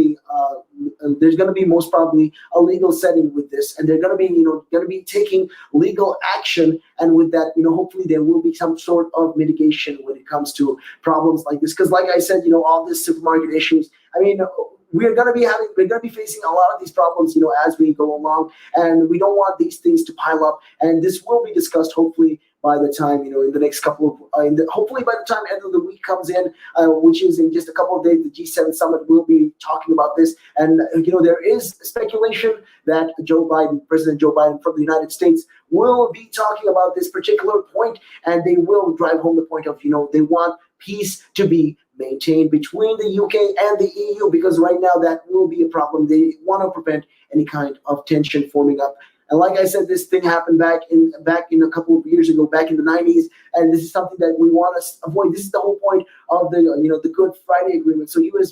Speaker 1: be most probably a legal setting with this, and they're going to be taking legal action. And with that, hopefully there will be some sort of mitigation when it comes to problems like this. Because, like I said, all these supermarket issues. I mean, we're going to be facing a lot of these problems, as we go along, and we don't want these things to pile up. And this will be discussed, hopefully, by the time, in the next couple of, hopefully by the time end of the week comes in, which is in just a couple of days, the G7 summit will be talking about this. And, there is speculation that President Joe Biden from the United States will be talking about this particular point, and they will drive home the point of, they want peace to be maintained between the UK and the EU, because right now that will be a problem. They want to prevent any kind of tension forming up And like I said, this thing happened back in a couple of years ago, back in the 90s, and this is something that we want to avoid. This is the whole point of the Good Friday Agreement. So U.S.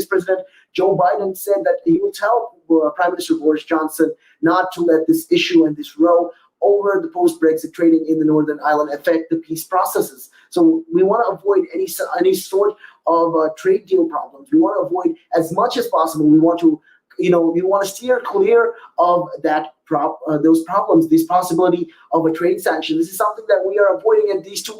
Speaker 1: President Joe Biden said that he will tell Prime Minister Boris Johnson not to let this issue and this row over the post-Brexit trading in the Northern Ireland affect the peace processes. So we want to avoid any sort of trade deal problems. We want to avoid as much as possible. We want to steer clear of those problems, this possibility of a trade sanction. This is something that we are avoiding, and these two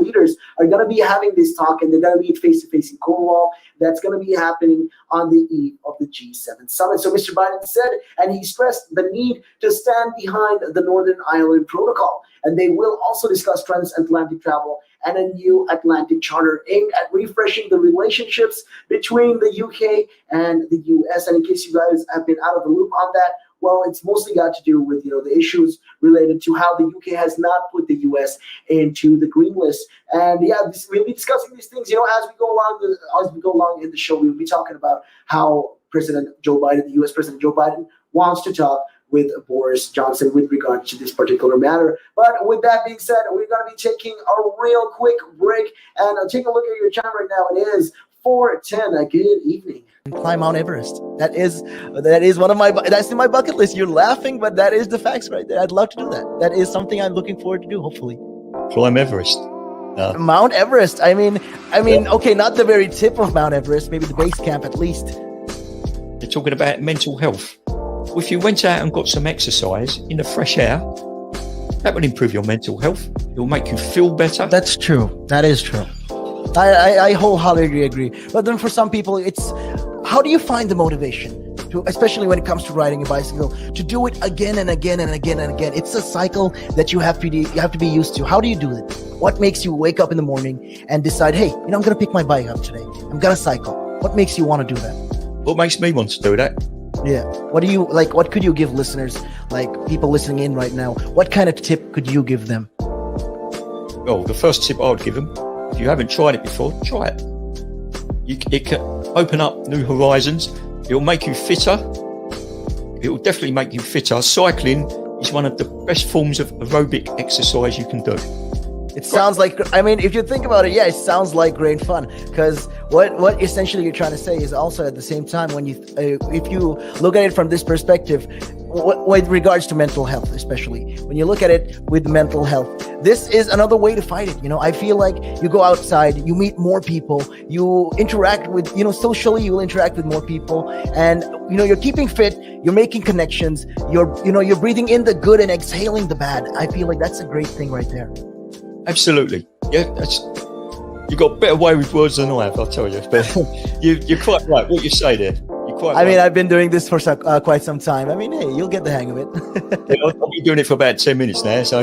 Speaker 1: leaders are going to be having this talk, and they're going to be face-to-face in Cornwall. That's going to be happening on the eve of the G7 summit. So Mr. Biden said, and he stressed the need to stand behind the Northern Ireland Protocol, and they will also discuss transatlantic travel and a new Atlantic Charter aimed at refreshing the relationships between the UK and the US. And in case you guys have been out of the loop on that, well, it's mostly got to do with the issues related to how the UK has not put the US into the green list. And we'll be discussing these things, as we go along in the show. We'll be talking about how President Joe Biden, the US President Joe Biden, wants to talk with Boris Johnson with regard to this particular matter. But with that being said, we're going to be taking a real quick break, and take a look at your time right now. It is 4:10. Good evening.
Speaker 3: Climb Mount Everest. That is that's in my bucket list. You're laughing, but that is the facts right there. I'd love to do that. That is something I'm looking forward to do, hopefully.
Speaker 2: Climb Everest.
Speaker 3: Mount Everest. I mean, okay, not the very tip of Mount Everest, maybe the base camp at least.
Speaker 2: They're talking about mental health. Well, if you went out and got some exercise in the fresh air, that would improve your mental health. It will make you feel better.
Speaker 3: That's true. That is true. I wholeheartedly agree. But then for some people, it's how do you find the motivation to, especially when it comes to riding a bicycle, to do it again and again and again and again? It's a cycle that you have to be used to. How do you do it? What makes you wake up in the morning and decide, hey, I'm going to pick my bike up today. I'm going to cycle. What makes you want to do that?
Speaker 2: What makes me want to do that?
Speaker 3: Yeah. What do you like? What could you give listeners, like people listening in right now? What kind of tip could you give them?
Speaker 2: Well, the first tip I would give them, if you haven't tried it before, try it. It can open up new horizons. It will make you fitter. It will definitely make you fitter. Cycling is one of the best forms of aerobic exercise you can do.
Speaker 3: It sounds like, if you think about it, yeah, it sounds like great fun. Because what essentially you're trying to say is also at the same time, when if you look at it from this perspective, with regards to mental health, especially when you look at it with mental health, this is another way to fight it. I feel like you go outside, you meet more people, you interact with, socially, you will interact with more people, and you're keeping fit, you're making connections, you're breathing in the good and exhaling the bad. I feel like that's a great thing right there.
Speaker 2: Absolutely. Yeah, you got a better way with words than I have, I'll tell you. But you're quite right. What you say there, you're quite right.
Speaker 3: I've been doing this for quite some time. Hey, you'll get the hang of it.
Speaker 2: I've been doing it for about 10 minutes now, so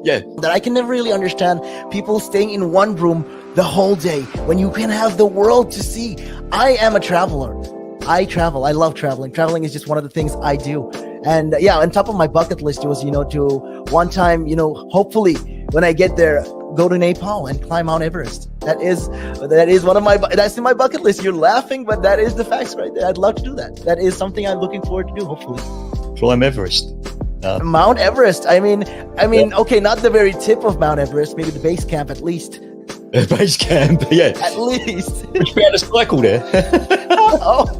Speaker 2: yeah.
Speaker 3: That I can never really understand people staying in one room the whole day when you can have the world to see. I am a traveler. I travel. I love traveling. Traveling is just one of the things I do. And on top of my bucket list was, to one time, hopefully when I get there, go to Nepal and climb Mount Everest. That is that's in my bucket list. You're laughing, but that is the facts right there. I'd love to do that. That is something I'm looking forward to do, hopefully.
Speaker 2: Climb Everest.
Speaker 3: Mount Everest. Okay, not the very tip of Mount Everest, maybe the base camp at least.
Speaker 2: Base camp, yeah.
Speaker 3: At least.
Speaker 2: Would you be able to cycle there?
Speaker 3: Oh.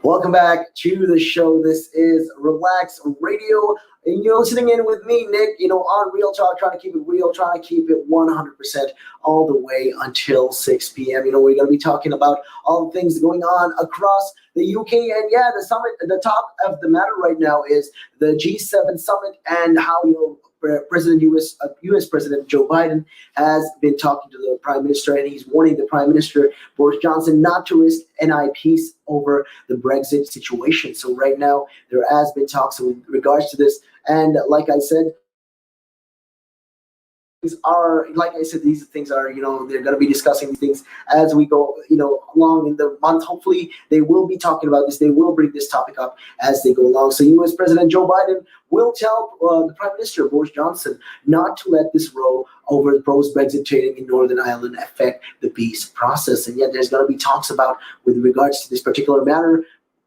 Speaker 1: Welcome back to the show. This is Relaks Radio. And you're listening in with me, Nick, on Real Talk, trying to keep it real, trying to keep it 100% all the way until 6 p.m. We're going to be talking about all the things going on across the UK. And the summit, the top of the matter right now is the G7 summit, and how, U.S. President Joe Biden has been talking to the Prime Minister, and he's warning the Prime Minister, Boris Johnson, not to risk NI peace over the Brexit situation. So right now, there has been talks with regards to this. And like I said, are, like I said, these things are, they're going to be discussing these things as we go, along in the month. Hopefully, they will be talking about this. They will bring this topic up as they go along. So, U.S. President Joe Biden will tell the Prime Minister Boris Johnson not to let this row over post-Brexit trading in Northern Ireland affect the peace process. And yet, there's going to be talks about with regards to this particular matter.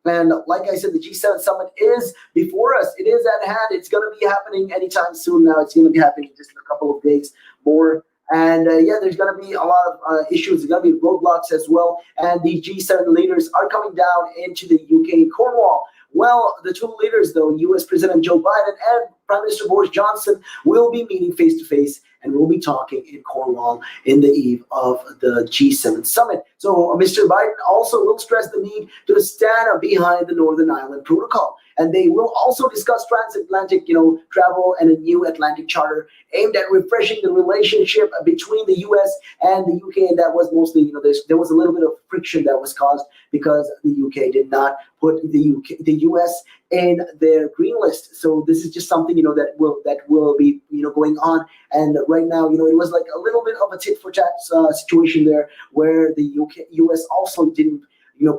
Speaker 1: And like I said, the G7 summit is before us. It is at hand. It's going to be happening anytime soon now. It's going to be happening just in a couple of days more. And there's going to be a lot of issues. There's going to be roadblocks as well. And the G7 leaders are coming down into the UK, Cornwall. Well, the two leaders, though, U.S. President Joe Biden and Prime Minister Boris Johnson, will be meeting face-to-face and will be talking in Cornwall in the eve of the G7 summit. So Mr. Biden also will stress the need to stand behind the Northern Ireland Protocol. And they will also discuss transatlantic, travel and a new Atlantic Charter aimed at refreshing the relationship between the U.S. and the U.K. And that was mostly, there was a little bit of friction that was caused because the U.K. did not put the U.S. in their green list. So this is just something, that will be, going on. And right now, it was like a little bit of a tit for tat situation there, where the U.S. also didn't,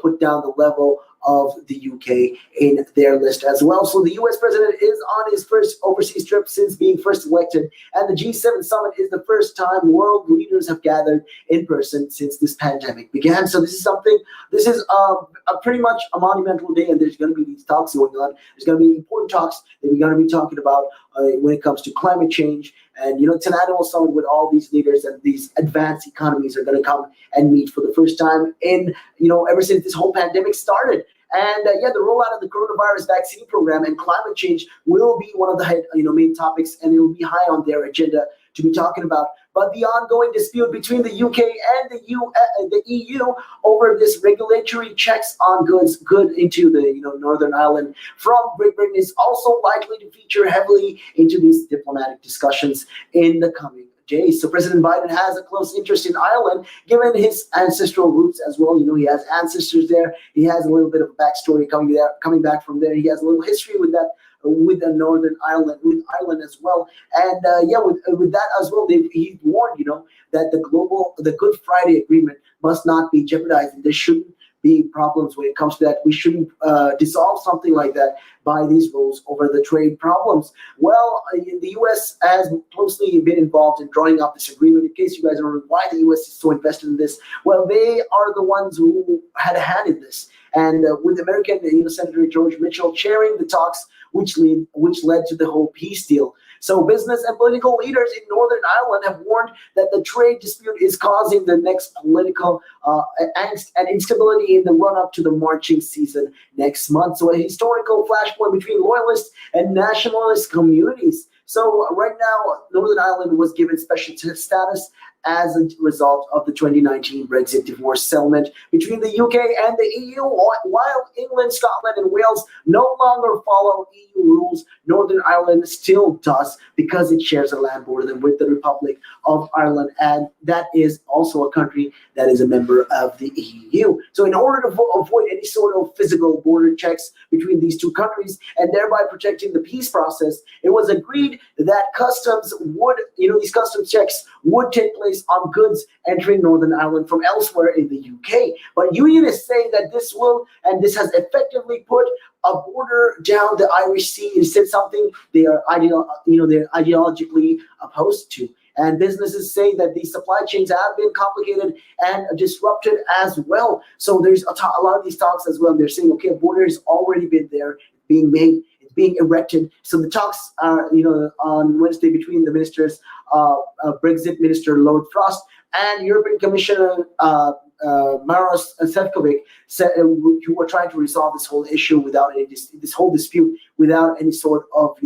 Speaker 1: put down the level of the UK in their list as well. So the US president is on his first overseas trip since being first elected. And the G7 summit is the first time world leaders have gathered in person since this pandemic began. So this is pretty much a monumental day, and there's going to be these talks going on. There's going to be important talks that we're going to be talking about when it comes to climate change. And, it's an annual summit with all these leaders, and these advanced economies are going to come and meet for the first time in, ever since this whole pandemic started. And the rollout of the coronavirus vaccine program and climate change will be one of the main topics, and it will be high on their agenda to be talking about. But the ongoing dispute between the UK and the EU over this regulatory checks on goods into the Northern Ireland from Great Britain is also likely to feature heavily into these diplomatic discussions in the coming days. So President Biden has a close interest in Ireland, given his ancestral roots as well. He has ancestors there. He has a little bit of a backstory coming back from there. He has a little history with that, with the Northern Ireland, with Ireland as well. And with that as well, he warned, that the Good Friday Agreement must not be jeopardized. And there shouldn't be problems when it comes to that. We shouldn't dissolve something like that by these rules over the trade problems. Well, the U.S. has closely been involved in drawing up this agreement. In case you guys are wondering why the U.S. is so invested in this, well, they are the ones who had a hand in this. And with American Senator George Mitchell chairing the talks, which led to the whole peace deal. So business and political leaders in Northern Ireland have warned that the trade dispute is causing the next political angst and instability in the run-up to the marching season next month. So a historical flashpoint between loyalist and nationalist communities. So right now, Northern Ireland was given special status as a result of the 2019 Brexit divorce settlement between the UK and the EU. While England, Scotland, and Wales no longer follow EU rules, Northern Ireland still does, because it shares a land border with the Republic of Ireland, and that is also a country that is a member of the EU. So in order to avoid any sort of physical border checks between these two countries and thereby protecting the peace process, it was agreed that these customs checks would take place on goods entering Northern Ireland from elsewhere in the UK. But unionists say that this has effectively put a border down the Irish Sea, instead something they are ideologically opposed to. And businesses say that these supply chains have been complicated and disrupted as well. So there's a lot of these talks as well. They're saying, okay, a border has already been there, being made, being erected. So the talks are, on Wednesday between the ministers, Brexit Minister Lord Frost and European Commissioner Maros Sefcovic, who were trying to resolve this whole issue this whole dispute without any sort of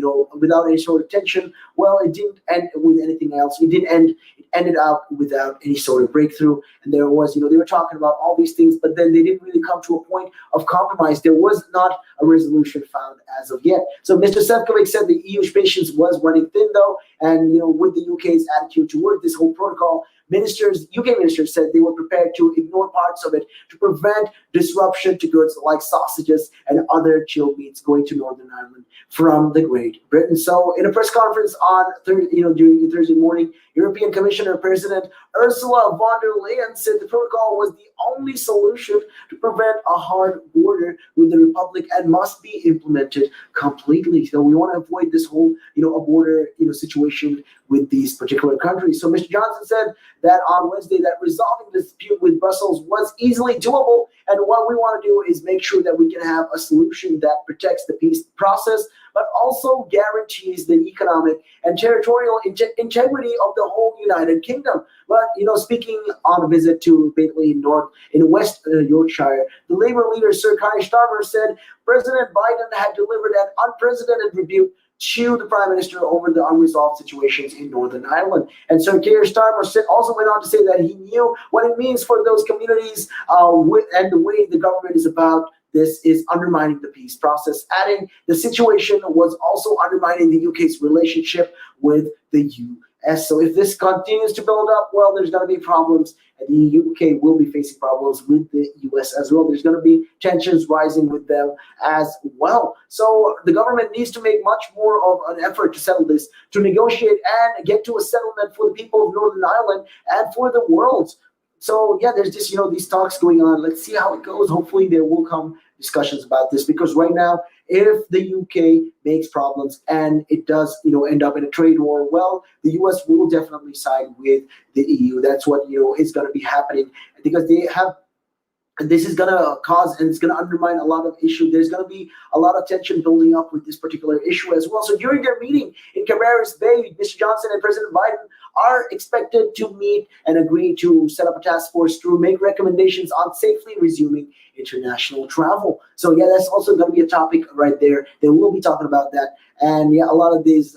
Speaker 1: tension. Well, it didn't end with anything else. It ended up without any sort of breakthrough. And there was, they were talking about all these things, but then they didn't really come to a point of compromise. There was not a resolution found as of yet. So Mr. Sefcovic said the EU's patience was running thin, though, and with the UK's attitude toward this whole protocol, UK ministers said they were prepared to ignore parts of it to prevent disruption to goods like sausages and other chilled meats going to Northern Ireland from the Great Britain. So in a press conference on during Thursday morning, European Commissioner President Ursula von der Leyen said the protocol was the only solution to prevent a hard border with the Republic and must be implemented completely. So we want to avoid this whole, a border, situation with these particular countries. So Mr. Johnson said that on Wednesday that resolving the dispute with Brussels was easily doable. And what we want to do is make sure that we can have a solution that protects the peace process, but also guarantees the economic and territorial integrity of the whole United Kingdom. But, speaking on a visit to Batley in West Yorkshire, the Labour leader, Sir Keir Starmer, said President Biden had delivered an unprecedented rebuke to the Prime Minister over the unresolved situations in Northern Ireland. And Sir Keir Starmer also went on to say that he knew what it means for those communities and the way the government is about this is undermining the peace process, adding the situation was also undermining the UK's relationship with the US. So if this continues to build up, well, there's going to be problems, and the UK will be facing problems with the US as well. There's going to be tensions rising with them as well. So the government needs to make much more of an effort to settle this, to negotiate and get to a settlement for the people of Northern Ireland and for the world. So yeah, there's just, these talks going on. Let's see how it goes. Hopefully there will come discussions about this, because right now, if the UK makes problems and it does, end up in a trade war, well, the US will definitely side with the EU. That's what, is going to be happening, because this is going to cause and it's going to undermine a lot of issues. There's going to be a lot of tension building up with this particular issue as well. So during their meeting in Cabarrus Bay, Mr. Johnson and President Biden are expected to meet and agree to set up a task force to make recommendations on safely resuming international travel. So yeah, that's also going to be a topic right there. They will be talking about that. And yeah, a lot of these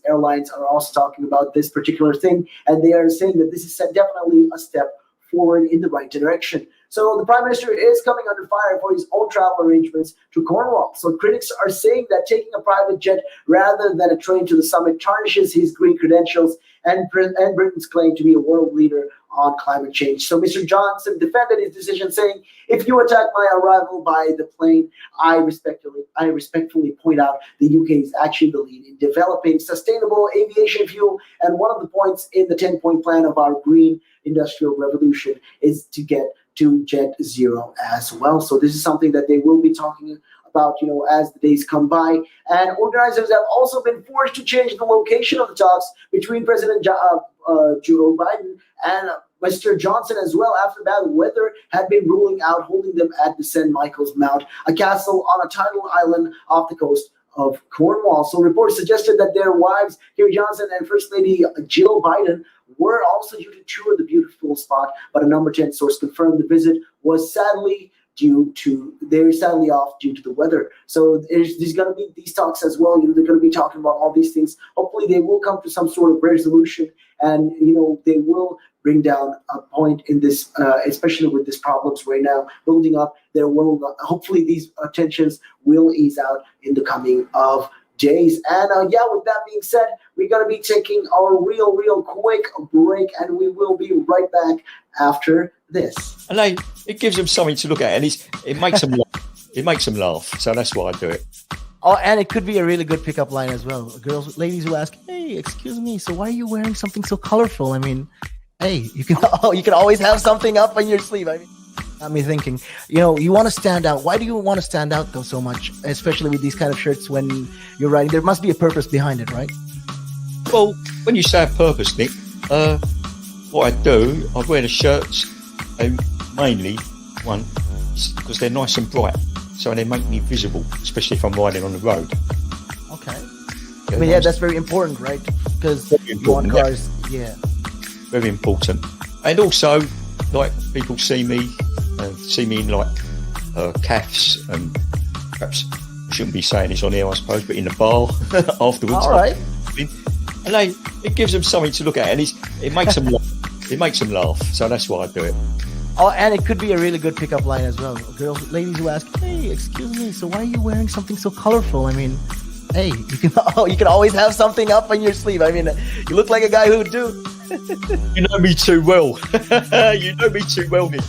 Speaker 1: airlines are also talking about this particular thing, and they are saying that this is definitely a step forward in the right direction. So the Prime Minister is coming under fire for his own travel arrangements to Cornwall. So critics are saying that taking a private jet rather than a train to the summit tarnishes his green credentials and Britain's claim to be a world leader on climate change. So Mr. Johnson defended his decision, saying, "If you attack my arrival by the plane, I respectfully point out the UK is actually the lead in developing sustainable aviation fuel, and one of the points in the 10-point plan of our green industrial revolution is to get to jet zero as well." So this is something that they will be talking about, as the days come by. And organizers have also been forced to change the location of the talks between President Joe Biden and Mr. Johnson as well, after bad weather had been ruling out holding them at the St. Michael's Mount, a castle on a tidal island off the coast of Cornwall. So reports suggested that their wives, Kerry Johnson and First Lady Jill Biden, were also due to tour the beautiful spot, but a number 10 source confirmed the visit was sadly off due to the weather. So there's going to be these talks as well. They're going to be talking about all these things. Hopefully they will come to some sort of resolution, and they will bring down a point in this, especially with these problems right now building up. There will hopefully these tensions will ease out in the coming of days. And with that being said, we're going to be taking our real quick break, and we will be right back after this.
Speaker 2: And it gives them something to look at, and it makes them laugh. It makes them laugh. So that's why I do it.
Speaker 3: Oh, and it could be a really good pickup line as well. Ladies who ask, "Hey, excuse me, so why are you wearing something so colorful?" I mean, hey, you can always have something up on your sleeve. I mean, got me thinking, you want to stand out. Why do you want to stand out though so much, especially with these kind of shirts when you're riding? There must be a purpose behind it, right?
Speaker 2: Well, when you say a purpose, Nick, what I do, I wear the shirts mainly, one, because they're nice and bright, so they make me visible, especially if I'm riding on the road.
Speaker 3: Okay. I mean, yeah, that's very important, right? Because you want cars, yeah.
Speaker 2: Very important. And also, like, people see me in like calves, and perhaps I shouldn't be saying this on air, I suppose, but in the bar afterwards.
Speaker 3: All right.
Speaker 2: And it gives them something to look at, and it makes them laugh. It makes them laugh, so that's why I do it.
Speaker 3: Oh, and it could be a really good pickup line as well. Ladies who ask, "Hey, excuse me, so why are you wearing something so colorful?" I mean, hey, you can always have something up on your sleeve. I mean, you look like a guy who would do.
Speaker 2: You know me too well. You know me too well, Nick.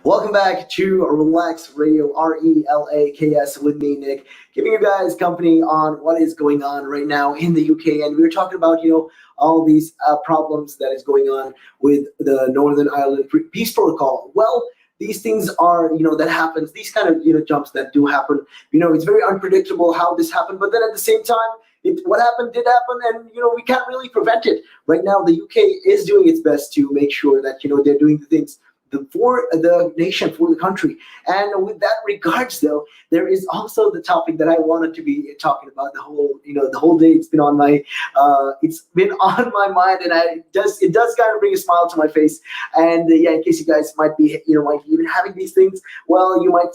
Speaker 1: Welcome back to Relax Radio, Relaks, with me, Nick, giving you guys company on what is going on right now in the UK. And we were talking about, all these problems that is going on with the Northern Ireland Peace Protocol. Well, these things are, that happens, these kind of, jumps that do happen. It's very unpredictable how this happened, but then at the same time, what happened did happen, and we can't really prevent it. Right now, the UK is doing its best to make sure that they're doing the things for the nation, for the country. And with that regards, though, there is also the topic that I wanted to be talking about the whole day. It's been on my mind, and it does kind of bring a smile to my face. And in case you guys might be even having these things, well, you might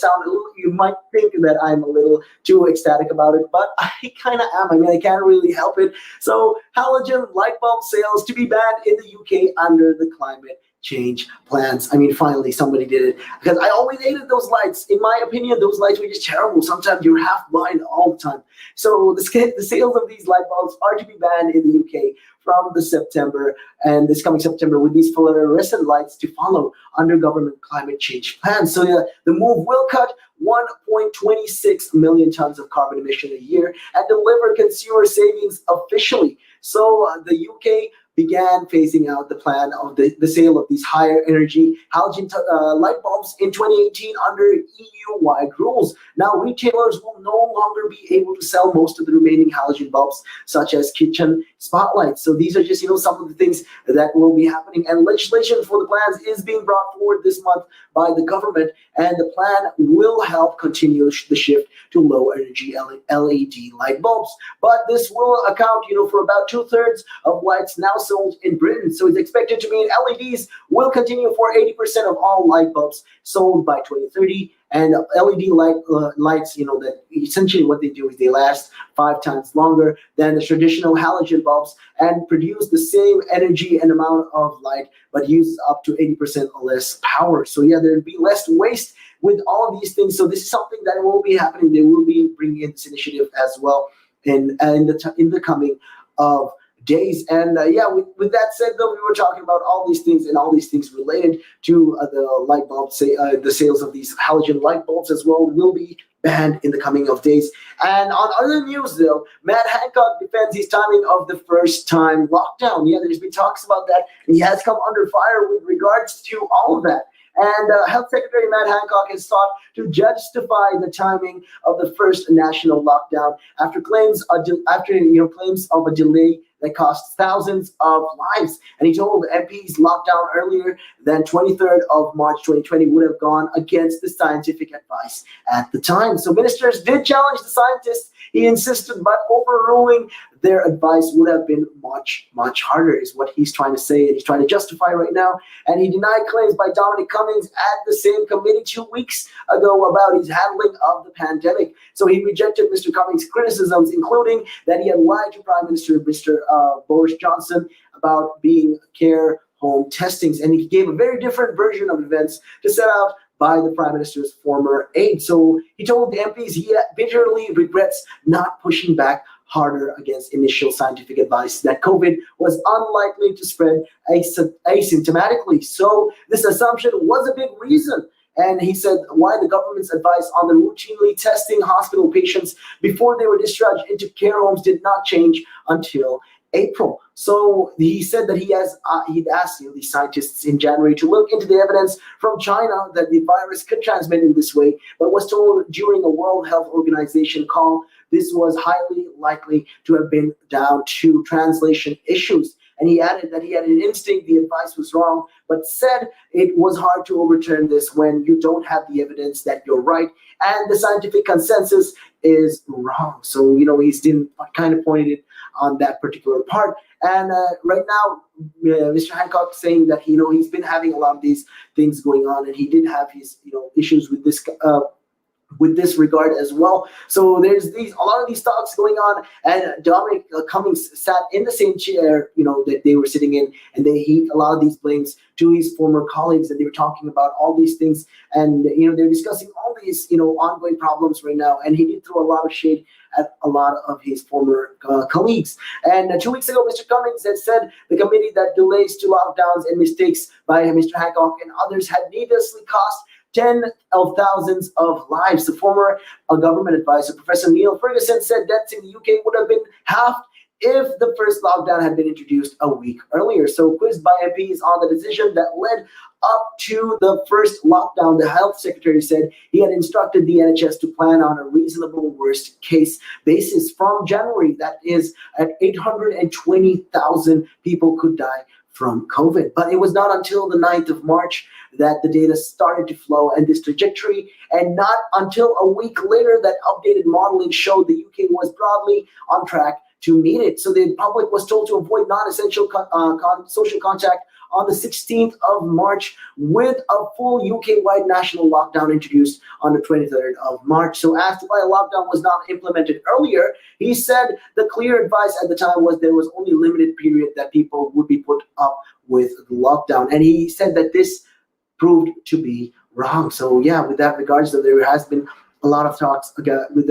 Speaker 1: think that I'm a little too ecstatic about it, but I kind of am. I mean, I can't really help it. So halogen light bulb sales to be banned in the UK under the climate change plans. I mean, finally somebody did it, because I always hated those lights. In my opinion, those lights were just terrible. Sometimes you're half blind all the time. So the sales of these light bulbs are to be banned in the UK from the September, and this coming September, with these fluorescent lights to follow under government climate change plans. So the move will cut 1.26 million tons of carbon emission a year and deliver consumer savings officially. So the UK began phasing out the plan of the sale of these higher energy halogen light bulbs in 2018 under EU-wide rules. Now, retailers will no longer be able to sell most of the remaining halogen bulbs, such as kitchen spotlights. So these are just, some of the things that will be happening. And legislation for the plans is being brought forward this month by the government, and the plan will help continue the shift to low energy LED light bulbs. But this will account, for about 2/3 of lights now sold in Britain. So it's expected to mean LEDs will continue for 80% of all light bulbs sold by 2030. And LED lights, that essentially what they do is they last 5 times longer than the traditional halogen bulbs and produce the same energy and amount of light, but use up to 80% less power. So there'll be less waste with all of these things. So this is something that will be happening. They will be bringing in this initiative as well in the coming of days. And with that said, though, we were talking about all these things and all these things related to the light bulbs. The sales of these halogen light bulbs as well will be banned in the coming of days. And on other news, though, Matt Hancock defends his timing of the first-time lockdown. There's been talks about that, and he has come under fire with regards to all of that. And Health Secretary Matt Hancock has sought to justify the timing of the first national lockdown after claims of a delay that cost thousands of lives. And he told MPs lockdown earlier than 23rd of March 2020 would have gone against the scientific advice at the time. So ministers did challenge the scientists, he insisted, but overruling their advice would have been much, much harder, is what he's trying to say, and he's trying to justify right now. And he denied claims by Dominic Cummings at the same committee 2 weeks ago about his handling of the pandemic. So he rejected Mr. Cummings' criticisms, including that he had lied to Prime Minister Mr. Boris Johnson about being care home testings. And he gave a very different version of events to set out by the Prime Minister's former aide. So he told the MPs he bitterly regrets not pushing back harder against initial scientific advice that COVID was unlikely to spread asymptomatically. So this assumption was a big reason. And he said why the government's advice on the routinely testing hospital patients before they were discharged into care homes did not change until April. So he said that he'd asked the scientists in January to look into the evidence from China that the virus could transmit in this way, but was told during a World Health Organization call this was highly likely to have been down to translation issues. And he added that he had an instinct the advice was wrong, but said it was hard to overturn this when you don't have the evidence that you're right and the scientific consensus is wrong. So, he's kind of pointed it on that particular part. And right now, Mr. Hancock saying that, he's been having a lot of these things going on, and he did have his, issues with this regard as well. So there's a lot of these talks going on, and Dominic Cummings sat in the same chair, that they were sitting in, and they heaped a lot of these blames to his former colleagues, and they were talking about all these things, and they're discussing all these ongoing problems right now, and he did throw a lot of shade at a lot of his former colleagues. And 2 weeks ago, Mr. Cummings had said the committee that delays to lockdowns and mistakes by Mr. Hancock and others had needlessly cost tens of thousands of lives. The former government advisor, Professor Neil Ferguson, said deaths in the UK would have been halved if the first lockdown had been introduced a week earlier. So quizzed by MPs on the decision that led up to the first lockdown, the health secretary said he had instructed the NHS to plan on a reasonable worst case basis from January. That is, at 820,000 people could die from COVID. But it was not until the 9th of March that the data started to flow in this trajectory, and not until a week later that updated modeling showed the UK was broadly on track to meet it. So the public was told to avoid non-essential social contact on the 16th of March, with a full UK-wide national lockdown introduced on the 23rd of March. So asked why a lockdown was not implemented earlier, he said the clear advice at the time was there was only a limited period that people would be put up with the lockdown. And he said that this proved to be wrong. So yeah, with that regards, so there has been a lot of talks with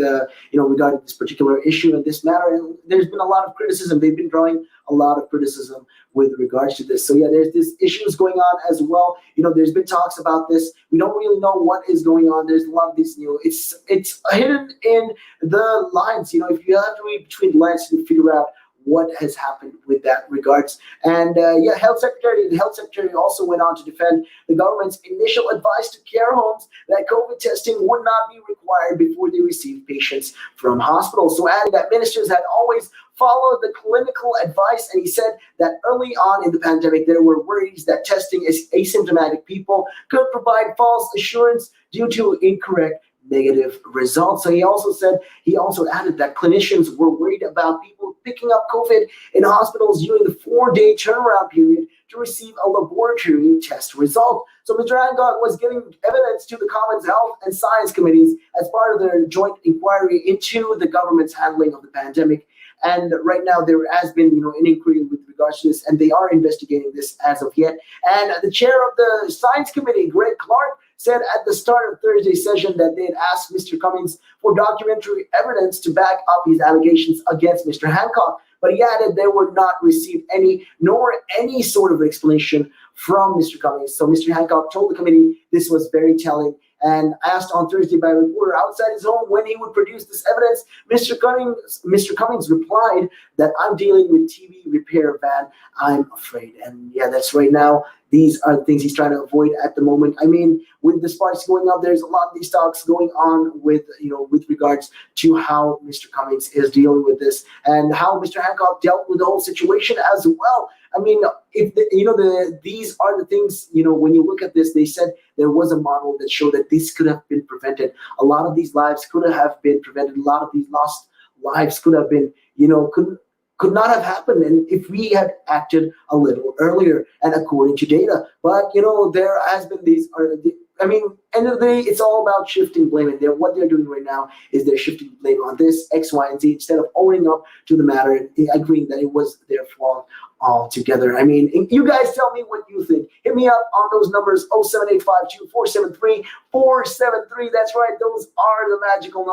Speaker 1: regarding this particular issue and this matter, and there's been a lot of criticism. They've been drawing a lot of criticism with regards to this. So yeah, there's this issues going on as well. There's been talks about this. We don't really know what is going on. There's a lot of these, it's hidden in the lines. If you have to read between the lines to figure out what has happened with that regards. And the health secretary also went on to defend the government's initial advice to care homes that COVID testing would not be required before they receive patients from hospitals. So adding that ministers had always followed the clinical advice, and he said that early on in the pandemic, there were worries that testing asymptomatic people could provide false assurance due to incorrect negative results. So he also added that clinicians were worried about people picking up COVID in hospitals during the 4-day turnaround period to receive a laboratory test result. So Mr. Hancock was giving evidence to the Commons Health and Science Committees as part of their joint inquiry into the government's handling of the pandemic. And right now there has been, an inquiry with regards to this, and they are investigating this as of yet. And the chair of the Science Committee, Greg Clark, said at the start of Thursday's session that they had asked Mr. Cummings for documentary evidence to back up his allegations against Mr. Hancock. But he added they would not receive any sort of explanation from Mr. Cummings. So Mr. Hancock told the committee this was very telling, and asked on Thursday by a reporter outside his home when he would produce this evidence. Mr. Cummings replied that I'm dealing with TV repair van, I'm afraid. And yeah, that's right now. These are the things he's trying to avoid at the moment. I mean, with the sparks going up, there's a lot of these talks going on with regards to how Mr. Cummings is dealing with this and how Mr. Hancock dealt with the whole situation as well. I mean, if these are the things, when you look at this, they said there was a model that showed that this could have been prevented. A lot of these lives could have been prevented. A lot of these lost lives could have been, could not have happened, and if we had acted a little earlier and according to data. But there has been end of the day, it's all about shifting blame. And what they're doing right now is they're shifting blame on this X, Y, and Z instead of owning up to the matter and agreeing that it was their fault altogether. I mean, you guys tell me what you think. Hit me up on those numbers, 07852-473-473. That's right, those are the magical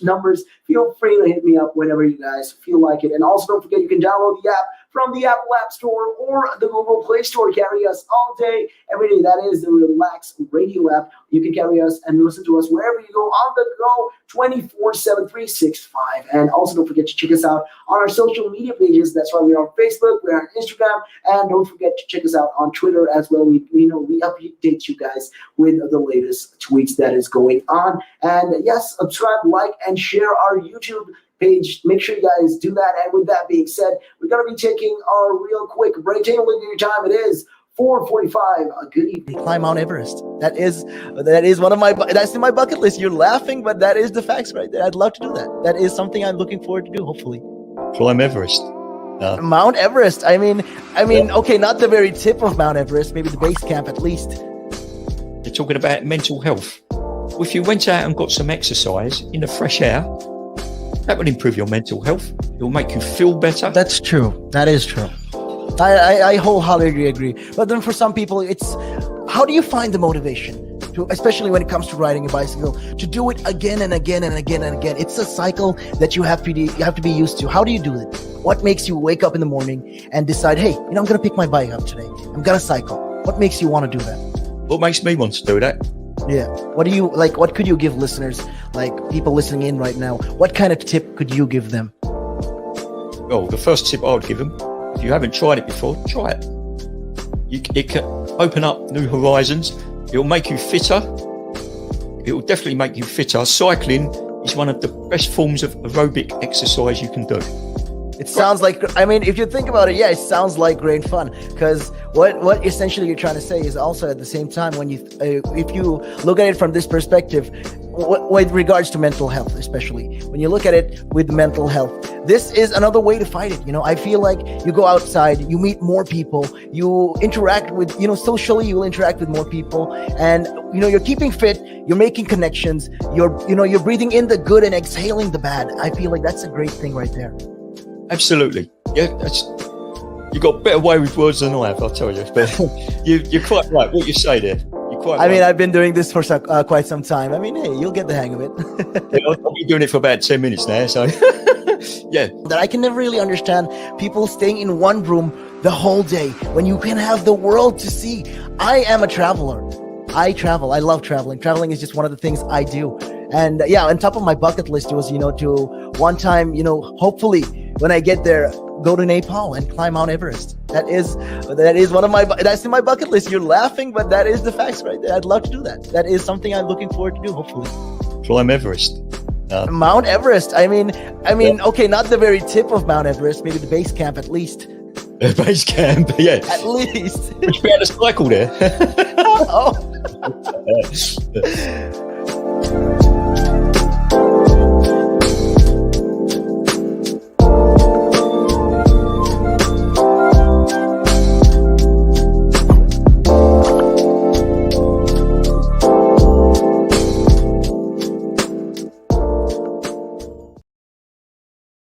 Speaker 1: numbers. Feel free to hit me up whenever you guys feel like it. And also don't forget you can download the app from the Apple App Store or the Google Play Store. Carry us all day, every day. That is the Relaks Radio app. You can carry us and listen to us wherever you go, on the go, 24/7, 365. And also don't forget to check us out on our social media pages. That's why we're on Facebook, we're on Instagram, and don't forget to check us out on Twitter as well. We update you guys with the latest tweets that is going on. And yes, subscribe, like, and share our YouTube page. Make sure you guys do that. And with that being said, we're going to be taking our real quick break. Take a look at your time. It is 4:45. A good evening.
Speaker 3: Climb Mount Everest. That is one of that's in my bucket list. You're laughing, but that is the facts right there. I'd love to do that. That is something I'm looking forward to do, hopefully.
Speaker 2: Climb Everest.
Speaker 3: Mount Everest. I mean, okay, not the very tip of Mount Everest, maybe the base camp at least.
Speaker 2: They're talking about mental health. Well, if you went out and got some exercise in the fresh air, that will improve your mental health. It will make you feel better.
Speaker 3: That's true. That is true. I wholeheartedly agree. But then for some people, it's how do you find the motivation to, especially when it comes to riding a bicycle, to do it again and again and again and again? It's a cycle that you have to be used to. How do you do it? What makes you wake up in the morning and decide, hey, I'm going to pick my bike up today. I'm going to cycle. What makes you want to do that?
Speaker 2: What makes me want to do that?
Speaker 3: Yeah. What do you like? What could you give listeners, like people listening in right now? What kind of tip could you give them?
Speaker 2: Well, the first tip I would give them, if you haven't tried it before, try it. It can open up new horizons. It'll make you fitter. It will definitely make you fitter. Cycling is one of the best forms of aerobic exercise you can do.
Speaker 3: It sounds like, I mean, if you think about it, yeah, it sounds like great fun. Because what essentially you're trying to say is also at the same time, when you, if you look at it from this perspective, with regards to mental health, especially when you look at it with mental health, this is another way to fight it. You know, I feel like you go outside, you meet more people, you interact with, you know, socially, you'll interact with more people, and you know, you're keeping fit, you're making connections, you're breathing in the good and exhaling the bad. I feel like that's a great thing right there.
Speaker 2: Absolutely. Yeah, you got a better way with words than I have, I'll tell you. But you're quite right. What you say there. You're quite right.
Speaker 3: I mean, I've been doing this for quite some time. I mean, hey, you'll get the hang of it.
Speaker 2: Yeah, I've been doing it for about 10 minutes now, so yeah.
Speaker 3: That I can never really understand people staying in one room the whole day when you can have the world to see. I am a traveler. I travel. I love traveling. Traveling is just one of the things I do. And yeah, on top of my bucket list was, you know, to one time, you know, hopefully when I get there, go to Nepal and climb Mount Everest. That is one of that's in my bucket list. You're laughing, but that is the facts right there. I'd love to do that. That is something I'm looking forward to do, hopefully.
Speaker 2: Climb Everest.
Speaker 3: Mount Everest. I mean, okay, not the very tip of Mount Everest, maybe the base camp at least.
Speaker 2: Base camp, yeah.
Speaker 3: At least.
Speaker 2: Would you be able to cycle there?
Speaker 3: Oh.